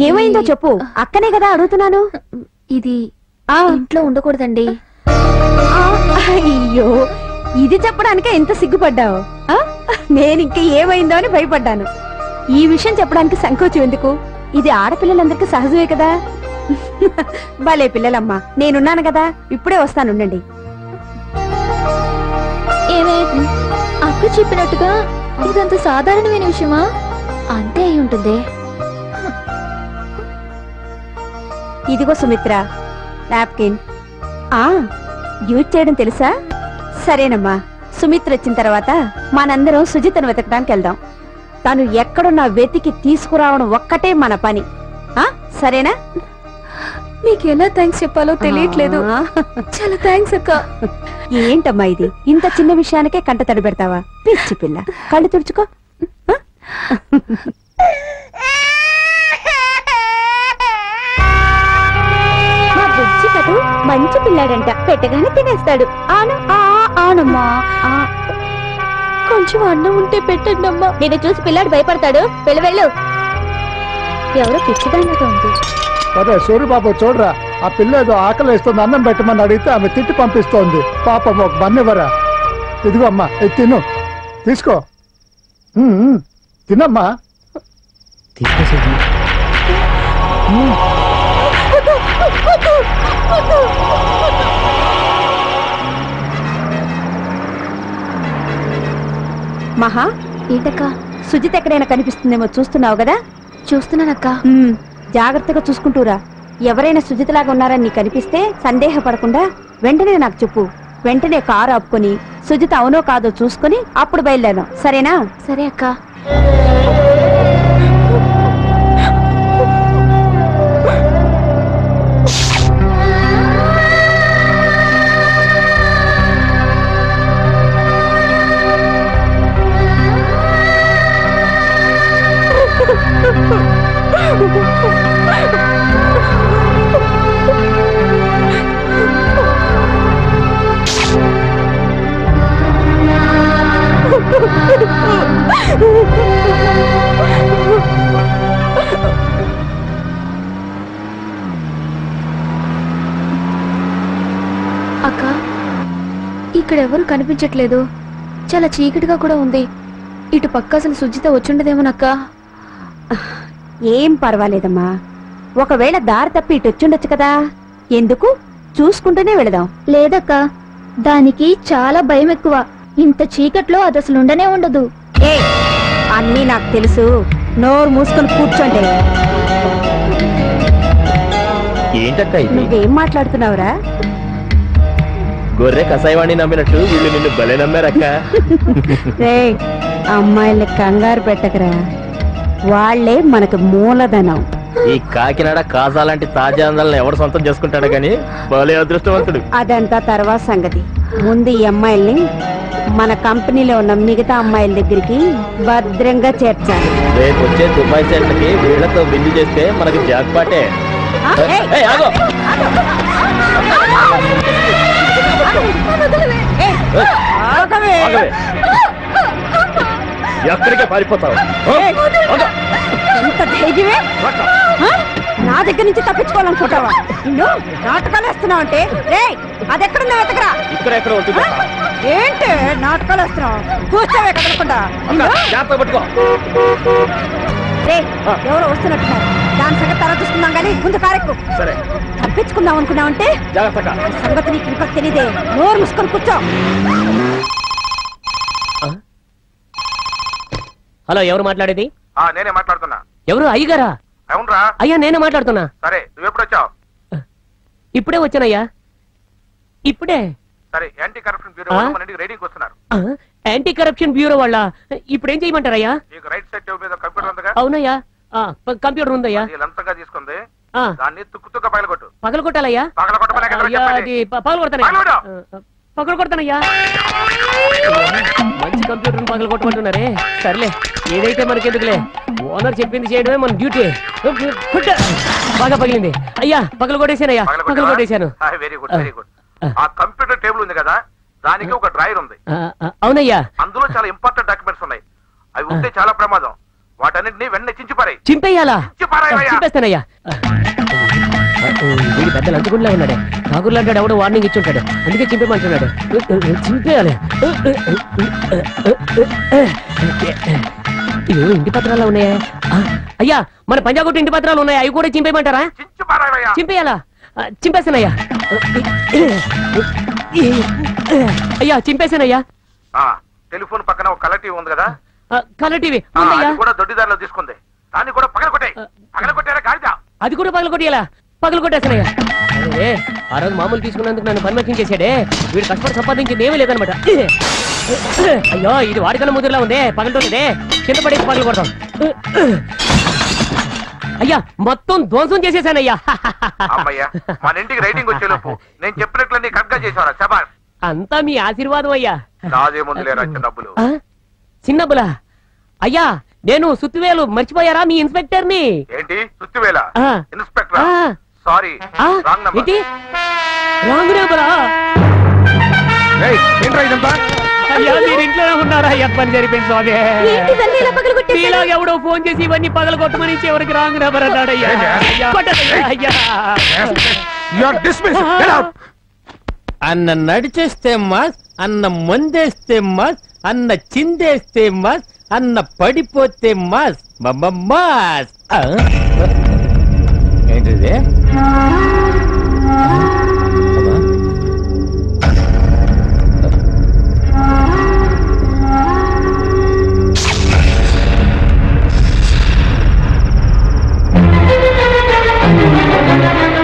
Speaker 2: ఏమైందో చెప్పు, అక్కనే కదా అడుగుతున్నాను.
Speaker 4: ఇది ఇంట్లో ఉండకూడదండి.
Speaker 2: అయ్యో, ఇది చెప్పడానికే ఎంత సిగ్గుపడ్డావు? నేను ఇంక ఏమైందో అని భయపడ్డాను. ఈ విషయం చెప్పడానికి సంకోచం ఎందుకు? ఇది ఆడపిల్లలందరికీ సహజమే కదా. భలే పిల్లలమ్మా, నేనున్నాను కదా, ఇప్పుడే వస్తానుండండి.
Speaker 6: అక్క చెప్పినట్టుగా ఇదంత సాధారణమైన విషయమా?
Speaker 4: అంతే అయి ఉంటుంది.
Speaker 2: ఇదిగో సుమిత్ర, నాప్కిన్. యూజ్ చేయడం తెలుసా? సరేనమ్మా, సుమిత్ర వచ్చిన తర్వాత మనందరం సుజితను వెతకడానికి వెళ్దాం. తను ఎక్కడున్నా వెతికి తీసుకురావడం ఒక్కటే మన పని. సరేనా?
Speaker 6: మీకు ఎలా థ్యాంక్స్ చెప్పాలో తెలియట్లేదు. చాలా థ్యాంక్స్ అక్క.
Speaker 2: ఏంటమ్మా ఇది, ఇంత చిన్న విషయానికే కంట తడి పెడతావా? పిచ్చి పిల్ల, కళ్ళు తుడుచుకో.
Speaker 6: మా బుజ్జి కదూ మంచి పిల్లాడంట, పెట్టగానే తినేస్తాడు.
Speaker 2: అవునమ్మా.
Speaker 6: కొంచెం అన్నం ఉంటే పెట్టండి అమ్మా. నేను చూసి పిల్లాడు భయపడతాడు. వెళ్ళు. ఎవరో పిచ్చిదానిగా ఉంది.
Speaker 17: అరే సూర్యబాబు చూడరా, ఆ పిల్ల ఏదో ఆకలి వేస్తుంది, అన్నం పెట్టమని అడిగితే ఆమె తిట్టి పంపిస్తోంది. పాపం ఒక బన్నెవరా. ఇదిగో అమ్మా, ఇది తిను, తీసుకో, తినమ్మా.
Speaker 2: మహా,
Speaker 4: ఏంటక్క?
Speaker 2: సుజిత్ ఎక్కడైనా కనిపిస్తుందేమో చూస్తున్నావు కదా?
Speaker 4: చూస్తున్నానక్క.
Speaker 2: జాగ్రత్తగా చూసుకుంటూరా. ఎవరైనా సుజితలాగా ఉన్నారని నీకు కనిపిస్తే సందేహపడకుండా వెంటనే నాకు చెప్పు. వెంటనే కారు ఆపుకొని సుజిత అవునో కాదో చూసుకొని అప్పుడు బయలుదేరాం. సరేనా?
Speaker 4: సరే అక్క. అక్క, ఇక్కడెవరు కనిపించట్లేదు. చాలా చీకటిగా కూడా ఉంది. ఇటు పక్క అసలు సుజిత వచ్చుండదేమోనక్క.
Speaker 2: ఏం పర్వాలేదమ్మా, ఒకవేళ దారి తప్పి ఇటు వచ్చుండొచ్చు కదా. ఎందుకు, చూసుకుంటూనే వెళదాం.
Speaker 6: లేదక్క, దానికి చాలా భయం ఎక్కువ. ఇంత చీకట్లో అది అసలు ఉండనే ఉండదు.
Speaker 2: అన్నీ నాకు తెలుసు, నోరు మూసుకొని కూర్చోండి.
Speaker 15: ఏంటక్క ఇది?
Speaker 2: నువ్వేం మాట్లాడుతున్నావురా?
Speaker 15: గొర్రె కసాయివాణి నమ్మినట్టు వీళ్ళు నిన్ను భలే నమ్మారక్క.
Speaker 2: అమ్మాయిల్ని కంగారు పెట్టకరా, వాళ్లే మనకు మూలధనం.
Speaker 15: ఈ కాకినాడ కాజా లాంటి తాజా అందాలను ఎవరు సొంతం చేసుకుంటాడు గాని భలే అదృష్టవంతుడు.
Speaker 2: అదంతా తర్వాత సంగతి. ముందు ఈ అమ్మాయిల్ని మన కంపెనీలో ఉన్న మిగతా అమ్మాయిల దగ్గరికి భద్రంగా చేర్చాలి.
Speaker 15: రేపు వచ్చే దుబాయ్ సెట్లకి వీళ్లతో బిల్లు చేస్తే మనకి జాక్పాటే.
Speaker 2: ఆగవే.
Speaker 15: ఆగవే. ఎక్కడికే పారిపోతావు
Speaker 2: ఎంత ధైర్యమే ఆ? నా దగ్గర నుంచి తప్పించుకోవాలనుకుంటావా నిన్ను నాటకాలు వేస్తున్నావు అంటే రే అది ఎక్కడుందో వెతకరా
Speaker 15: ఇక్కడెక్కడ ఉంటుంది
Speaker 2: ఏంటి నాటకాలు వేస్తున్నావు కూర్చోవే కదలకుండా
Speaker 15: జాగ్రత్త పట్టుకో
Speaker 2: రే ఎవరో వస్తున్నట్టున్నారు దాని సంగతి తర్వాత చూసుకుందాం కానీ ముందు కారెక్కు
Speaker 15: సరే
Speaker 2: తప్పించుకుందాం అనుకున్నావంటే
Speaker 15: జాగ్రత్తగా
Speaker 2: సంగతి నీకు ఇంకా తెలియదే నోరు మూసుకొని కూర్చో
Speaker 1: హలో ఎవరు మాట్లాడేది
Speaker 9: నేనే మాట్లాడుతున్నా
Speaker 1: ఎవరు అయ్యగారా
Speaker 9: అవునరా
Speaker 1: అయ్యా నేనే మాట్లాడుతున్నా
Speaker 9: సరే నువ్వెప్పుడు వచ్చావు
Speaker 1: ఇప్పుడే వచ్చానయ్యా ఇప్పుడే
Speaker 9: సరే యాంటీ కరప్షన్ బ్యూరో
Speaker 1: ఆ?
Speaker 9: మన ఇంటికి రైడింగ్ వస్తున్నారు
Speaker 1: యాంటీ కరప్షన్ బ్యూరో వాళ్ళ ఇప్పుడేం చేయమంటారయ్యా
Speaker 9: నీకు రైట్ సైడ్ టేబుల్ మీద కంప్యూటర్ ఉందిగా
Speaker 1: అవునయ్యా కంప్యూటర్ ఉందయ్యా
Speaker 9: అది లంచంగా తీసుకుంది
Speaker 1: ఆ.
Speaker 9: దాన్ని తుక్కు పగలగొట్టు
Speaker 1: పగల కొట్టాలయ్యా అయ్యా, అది పగల కొడతానయ్యా పగల కొడతానయ్యా మంచి కంప్యూటర్ పగల కొట్టమంటున్నారే సర్లే ఏదైతే మనకెందుకులే ఓనర్ చెప్పింది చేయడమే మన డ్యూటీ బాగా పగిలింది అయ్యా పగల కొట్టేశానయ్యా పగల కొట్టేశాను
Speaker 9: వెరీ గుడ్ వెరీ గుడ్ ఆ కంప్యూటర్ టేబుల్ ఉంది కదా దానికి ఒక డ్రాయర్ ఉంది
Speaker 1: అవునయ్యా
Speaker 9: అందులో చాలా ఇంపార్టెంట్ డాక్యుమెంట్స్ ఉన్నాయి అవి ఉంటే చాలా ప్రమాదం వాటన్నిటిని వెంటనే చించిపారాయి
Speaker 1: చింపేయాలా
Speaker 9: చించిపారాయ్
Speaker 1: చింపేస్తానయ్యా వీడి పెద్ద లంచగుండ్లా ఉన్నాడే ఠాగూర్లు అంటాడు ఎవడో వార్నింగ్ ఇచ్చుంటాడు అందుకే చింపేమంటున్నాడు చింపేయాలి ఇవి ఇంటి పత్రాలు ఉన్నాయా అయ్యా మన పంజాగుట్టు ఇంటి పత్రాలు ఉన్నాయి అవి కూడా చింపేయమంటారా చింపేయాలా చింపేస్తానయ్యా అయ్యా చింపేశానయ్యా
Speaker 9: టెలిఫోన్ పక్కన ఒక కలర్ టీవీ ఉంది కదా
Speaker 1: కలర్ టీవీ
Speaker 9: అది కూడా దొడ్డిదారిలో తీసుకుంది దాన్ని కూడా పగలగొట్టాయి పగలగొట్టారా గాడిద
Speaker 1: అది కూడా పగల కొట్టేయాలా పగల కొట్టేస్తానయ్యా అదే ఆ రోజు మామూలు తీసుకున్నందుకు నన్ను పర్మిషన్ చేశాడే వీడు కష్టపడి సంపాదించింది ఏమీ లేదనమాట అయ్యో ఇది వాడికన్నా ముదురులా ఉంది పగలటోలేదే కింద పడేసి పగల కొడతాం అయ్యా మొత్తం ధ్వంసం చేసేసానయ్యా
Speaker 9: అమ్మయ్యా మన ఇంటికి రైటింగ్ వచ్చేలోపు నేను చెప్పినట్లన్నీ కరెక్ట్ గా చేసావరా శబాష్
Speaker 1: అంతా మీ ఆశీర్వాదం అయ్యా
Speaker 9: నాదేముందిలేరా చిన్నబ్బులు
Speaker 1: చిన్నబ్బులా అయ్యా నేను సుత్తివేలు మర్చిపోయారా మీ ఇన్స్పెక్టర్ ని
Speaker 9: ఏంటి సుత్తివేల ఇన్స్పెక్టర్ సారీ
Speaker 1: ఏంటి రాంగ్ నెంబరా
Speaker 9: ఏంట్రా ఇదంతా
Speaker 1: అయ్యా మీరు ఇంట్లోనే ఉన్నారా పని జరిపింది స్వామి మీలాగా ఎవడో ఫోన్ చేసి ఇవన్నీ పగల కొట్టమని చివరికి రాంగ్ నెంబర్ అన్నాడయ్యా అయ్యా
Speaker 3: అన్న నడిచేస్తే మాస్ అన్న మందేస్తే మాస్ అన్న చిందేస్తే మాస్ అన్న పడిపోతే మాస్ మాస్ ఏంటిది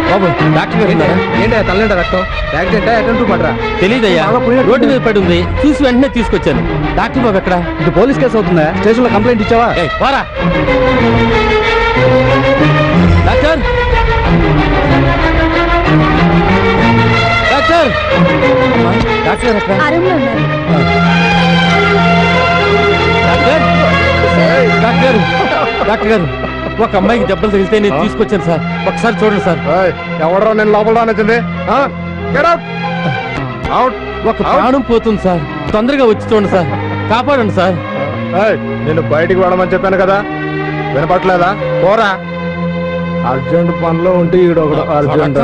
Speaker 5: బాబు డాక్టర్ గారు ఏంటి తల్లంట రక్తం యాక్సిడెంట్ అటెంప్ట్ పడరా
Speaker 3: తెలీదయ్యా రోడ్డు మీద పడి ఉంది చూసి వెంటనే తీసుకొచ్చాను డాక్టర్ బాబు ఎక్కడ
Speaker 5: ఇది పోలీస్ కేసు అవుతుందా స్టేషన్ లో కంప్లైంట్ ఇచ్చావా
Speaker 3: పోరా డాక్టర్ డాక్టర్ డాక్టర్ ఎక్కడ డాక్టర్ డాక్టర్ డాక్టర్ గారు ఒక అమ్మాయికి దెబ్బలు తగిలితే నేను తీసుకొచ్చాను సార్ ఒకసారి చూడండి సార్
Speaker 17: ఎవడరా నేను లోపల రానిచ్చింది
Speaker 3: ఒక ప్రాణం పోతుంది సార్ తొందరగా వచ్చి చూడండి సార్ కాపాడండి సార్
Speaker 17: నేను బయటికి వెళ్ళమని చెప్పాను కదా వినపట్లేదా పోరా అర్జెంట్ పనిలో ఉంటే ఈడు ఒకడు అర్జెంట్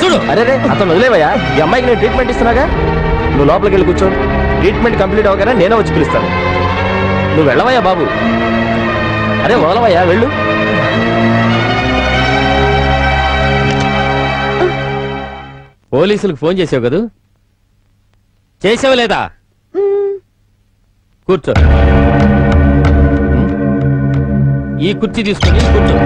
Speaker 15: చూడు అరే అతను వదిలేవయ్యా ఈ అమ్మాయికి నేను ట్రీట్మెంట్ ఇస్తున్నాగా నువ్వు లోపలికి వెళ్ళి కూర్చో ట్రీట్మెంట్ కంప్లీట్ అవగానే నేనే వచ్చి పిలుస్తాను నువ్వు వెళ్ళవయ్యా బాబు అరే వదలవయ్యా వెళ్ళు
Speaker 3: పోలీసులకు ఫోన్ చేసావు కదూ చేసావు లేదా కూర్చో ఈ కుర్చీ తీసుకొని కూర్చో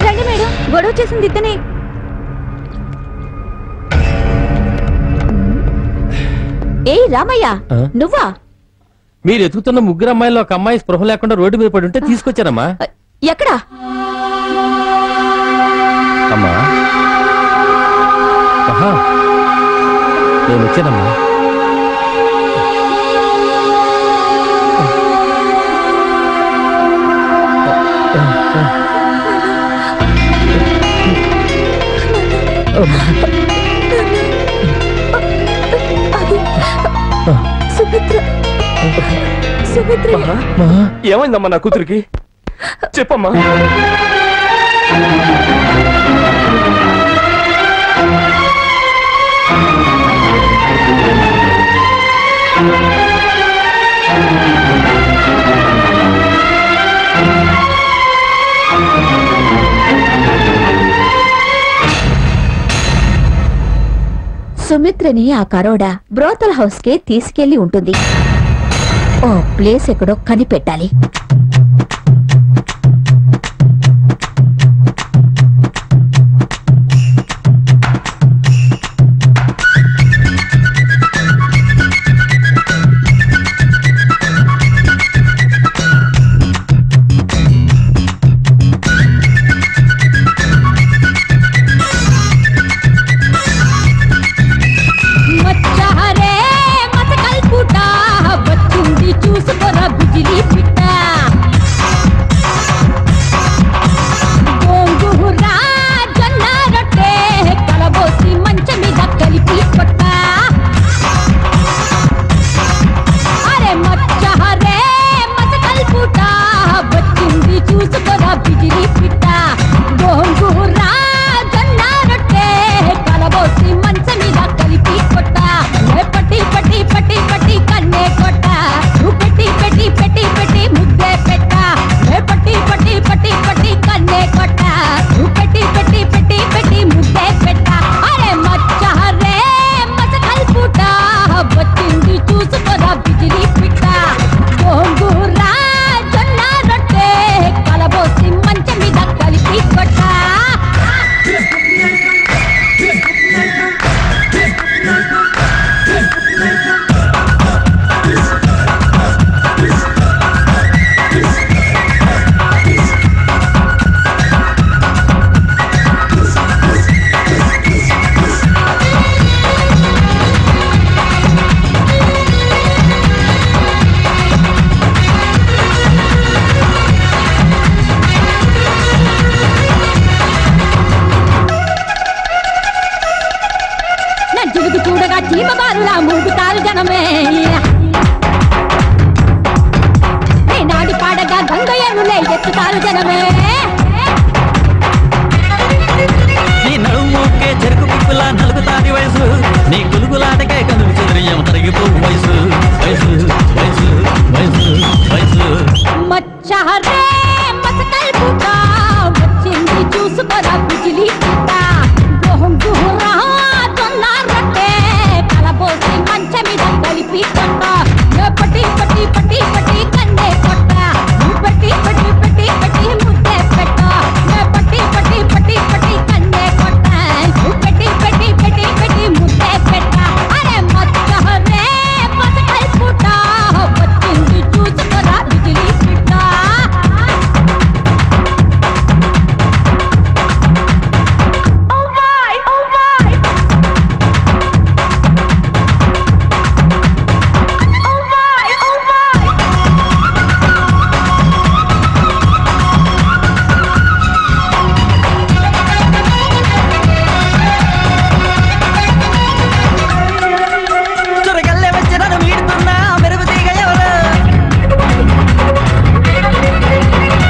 Speaker 2: రండి మేడం గొడవ చేసింది ఇతనే
Speaker 11: ఏయ్ రామయ్య నువ్వా
Speaker 3: మీరు ఎదుగుతున్న ముగ్గురు అమ్మాయిల్లో ఒక అమ్మాయి స్పృహ లేకుండా రోడ్డు మీద పడి ఉంటే తీసుకొచ్చానమ్మా
Speaker 11: ఎక్కడా
Speaker 3: అమ్మా
Speaker 15: నేను వచ్చానమ్మా. ఏమైందమ్మా నా కూతురికి? చెప్పమ్మా.
Speaker 11: సుమిత్రని ఆ కరోడా బ్రోతల్ హౌస్ కే తీసుకెళ్లి ఉంటుంది. ఓ ప్లేస్ ఎక్కడో కనిపెట్టాలి. చూసుకోరా బిజిలీ పిట్ట చీమబారులా మూగుతారు జనమే. నాడి పాడగా గంగయ్యనులే ఎత్తుతారు జనమే.
Speaker 12: నీ నడుముకే చెరుకు పిప్పులా నలుగుతాది వయసు, నీ గులుగులాటకే కనులు చెదిరియం తరిగిపోవు వయసు వయసు వయసు వయసు వయసు.
Speaker 11: మచ్చహరే మసకల్ పుట్ట వచ్చింది చూసుకోరా బిజిలీ పుట్ట. గోహంగురా జొన్న రొట్టె కలబోసి మంచ మీద కలిపి కొట్ట. పట్టి పట్టి పట్టి పట్టి కన్నే కొట్ట. పట్టి పట్టి పట్టి పట్టి ముద్దే పెట్ట. పట్టి పట్టి పట్టి పట్టి కన్నే కొట్ట. పెట్టి పెట్టి పెట్టి పెట్టి ముద్దే పెట్ట. అరే మచ్చహరే మసకల్ పుట్ట వచ్చింది చూసుకోరా బిజిలీ పుట్ట.
Speaker 12: చురగల్లే వచ్చి నన్ను వీడుతున్నా మెరుగు తీగ ఎవరు,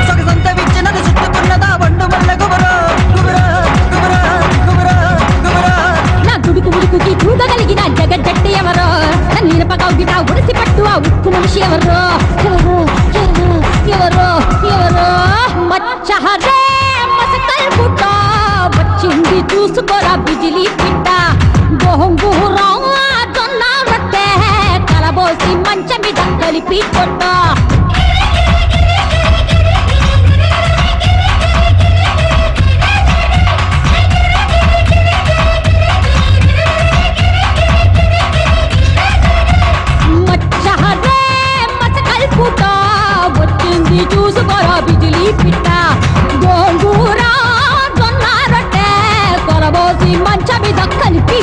Speaker 12: సొగసంత విచ్చి నన్ను చుట్టుకున్నదా వండు మల్ల గుబురు గుబురు గుబురు గుబురు గుబురు.
Speaker 11: నా గుడుకు ముడుకుకి చూడగలిగిన జగజ్జట్టి ఎవరో, నన్ను ఇనపగౌగిట ఉడిసి పట్టు ఆ ఉక్కు మనిషి ఎవరో. ఎవరో ఎవరో ఎవరో ఎవరో. మచ్చహరే మసకల్ పుట్ట వచ్చింది చూసుకోరా బిజిలీ పిట్ట. గోహంగురా జొన్న రొట్టె కలబోసి మంచ మీద కలిపి కొట్ట. మచ్చహరే మసకల్ పుట్ట వచ్చింది చూసుకోరా బిజిలీ పిట్ట. గోంగూర జొన్న రొట్టె కలబోసి మంచ మీద కలిపి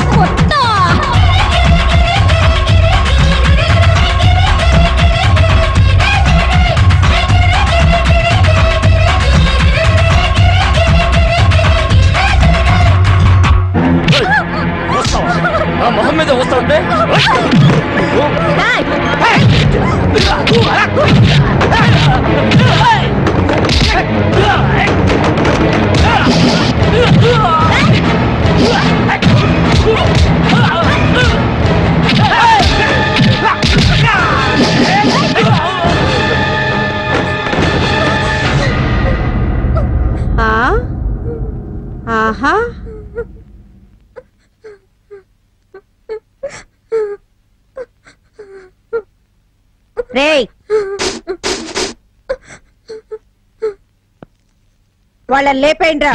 Speaker 2: ఆహా రేయ్ వాళ్ళని లేపేయండిరా.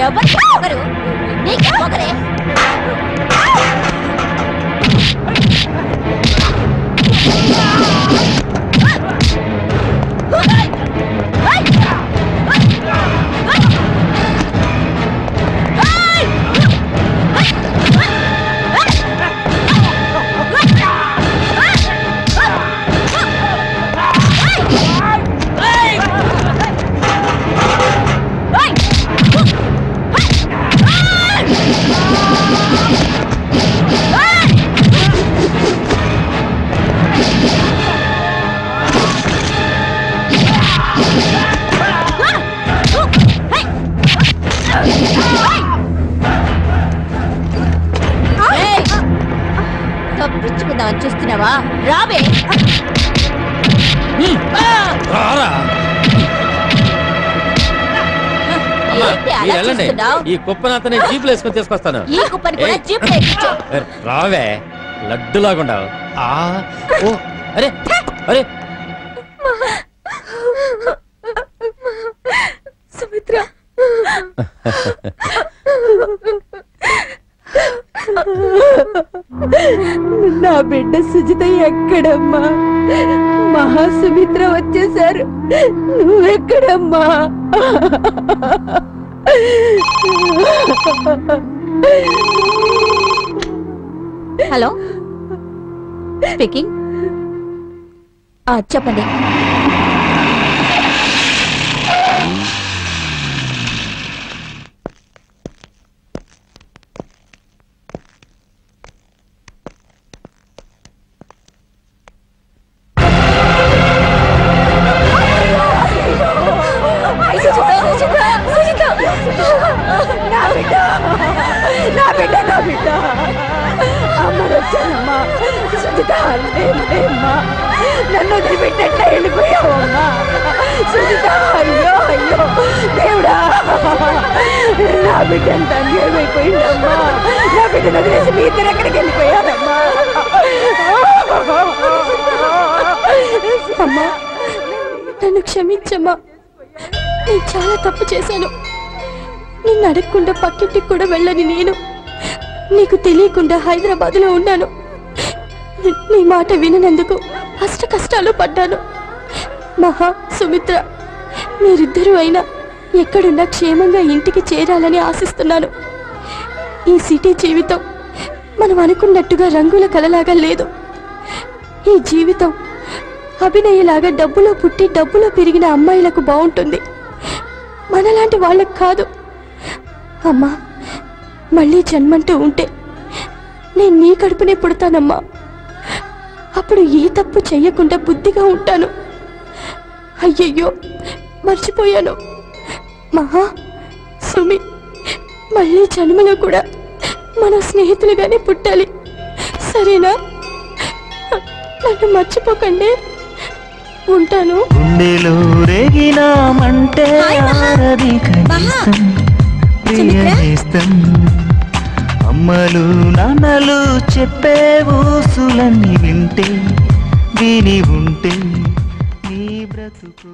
Speaker 11: ఎవరు నీకే పొగరే తప్పించుకుందామని చూస్తున్నావా? రాబే
Speaker 3: ఈ కుప్పనంతా నేను జీపులు వేసుకొని తీసుకొస్తాను.
Speaker 11: ఈ కుప్పని కూడా జీపులో ఎక్కించు.
Speaker 3: రావే లడ్డులాగుండావు. అరే అరే
Speaker 7: సుమిత్ర నా బిడ్డ సుజిత ఎక్కడమ్మా? మహాసుమిత్ర వచ్చేశారు, నువ్వెక్కడమ్మా?
Speaker 11: Hello speaking. చెప్పండి.
Speaker 2: నన్ను వదిలిపెట్టట్లే వెళ్ళిపోయావమ్మా సుజిత. అయ్యో అయ్యో దేవుడా, నా బిడ్డ అంత అన్యాయమైపోయిందమ్మా. నా బిడ్డను వదిలేసి మీ ఇద్దరు ఎక్కడికి వెళ్ళిపోయారమ్మా?
Speaker 7: అమ్మా నన్ను క్షమించమ్మా, నేను చాలా తప్పు చేశాను. నిన్ను అడగకుండా పక్కింటికి కూడా వెళ్ళని నేను నీకు తెలియకుండా హైదరాబాద్లో ఉన్నాను. నీ మాట విననందుకు అష్ట కష్టాలు పడ్డాను. మహా సుమిత్ర మీరిద్దరూ అయినా ఎక్కడున్నా క్షేమంగా ఇంటికి చేరాలని ఆశిస్తున్నాను. ఈ సిటీ జీవితం మనం అనుకున్నట్టుగా రంగుల కలలాగా లేదు. ఈ జీవితం అభినయలాగా డబ్బులో పుట్టి డబ్బులో పెరిగిన అమ్మాయిలకు బాగుంటుంది, మనలాంటి వాళ్ళకు కాదు. అమ్మా, మళ్ళీ జన్మంటూ ఉంటే నేను నీ కడుపునే పుడతానమ్మా. అప్పుడు ఏ తప్పు చెయ్యకుండా బుద్ధిగా ఉంటాను. అయ్యయ్యో, మర్చిపోయాను. మహా, సుమి, మళ్ళీ జన్మలో కూడా మన స్నేహితులుగానే పుట్టాలి, సరేనా? నన్ను మర్చిపోకండి. ఉంటాను.
Speaker 14: గుండెలో రేగినామంటే ఆరది కనిపిస్తాం, ప్రియనేస్తం. అమ్మలు నాన్నలు చెప్పే ఊసులన్నీ వింటే విని ఉంటే నీ బ్రతుకు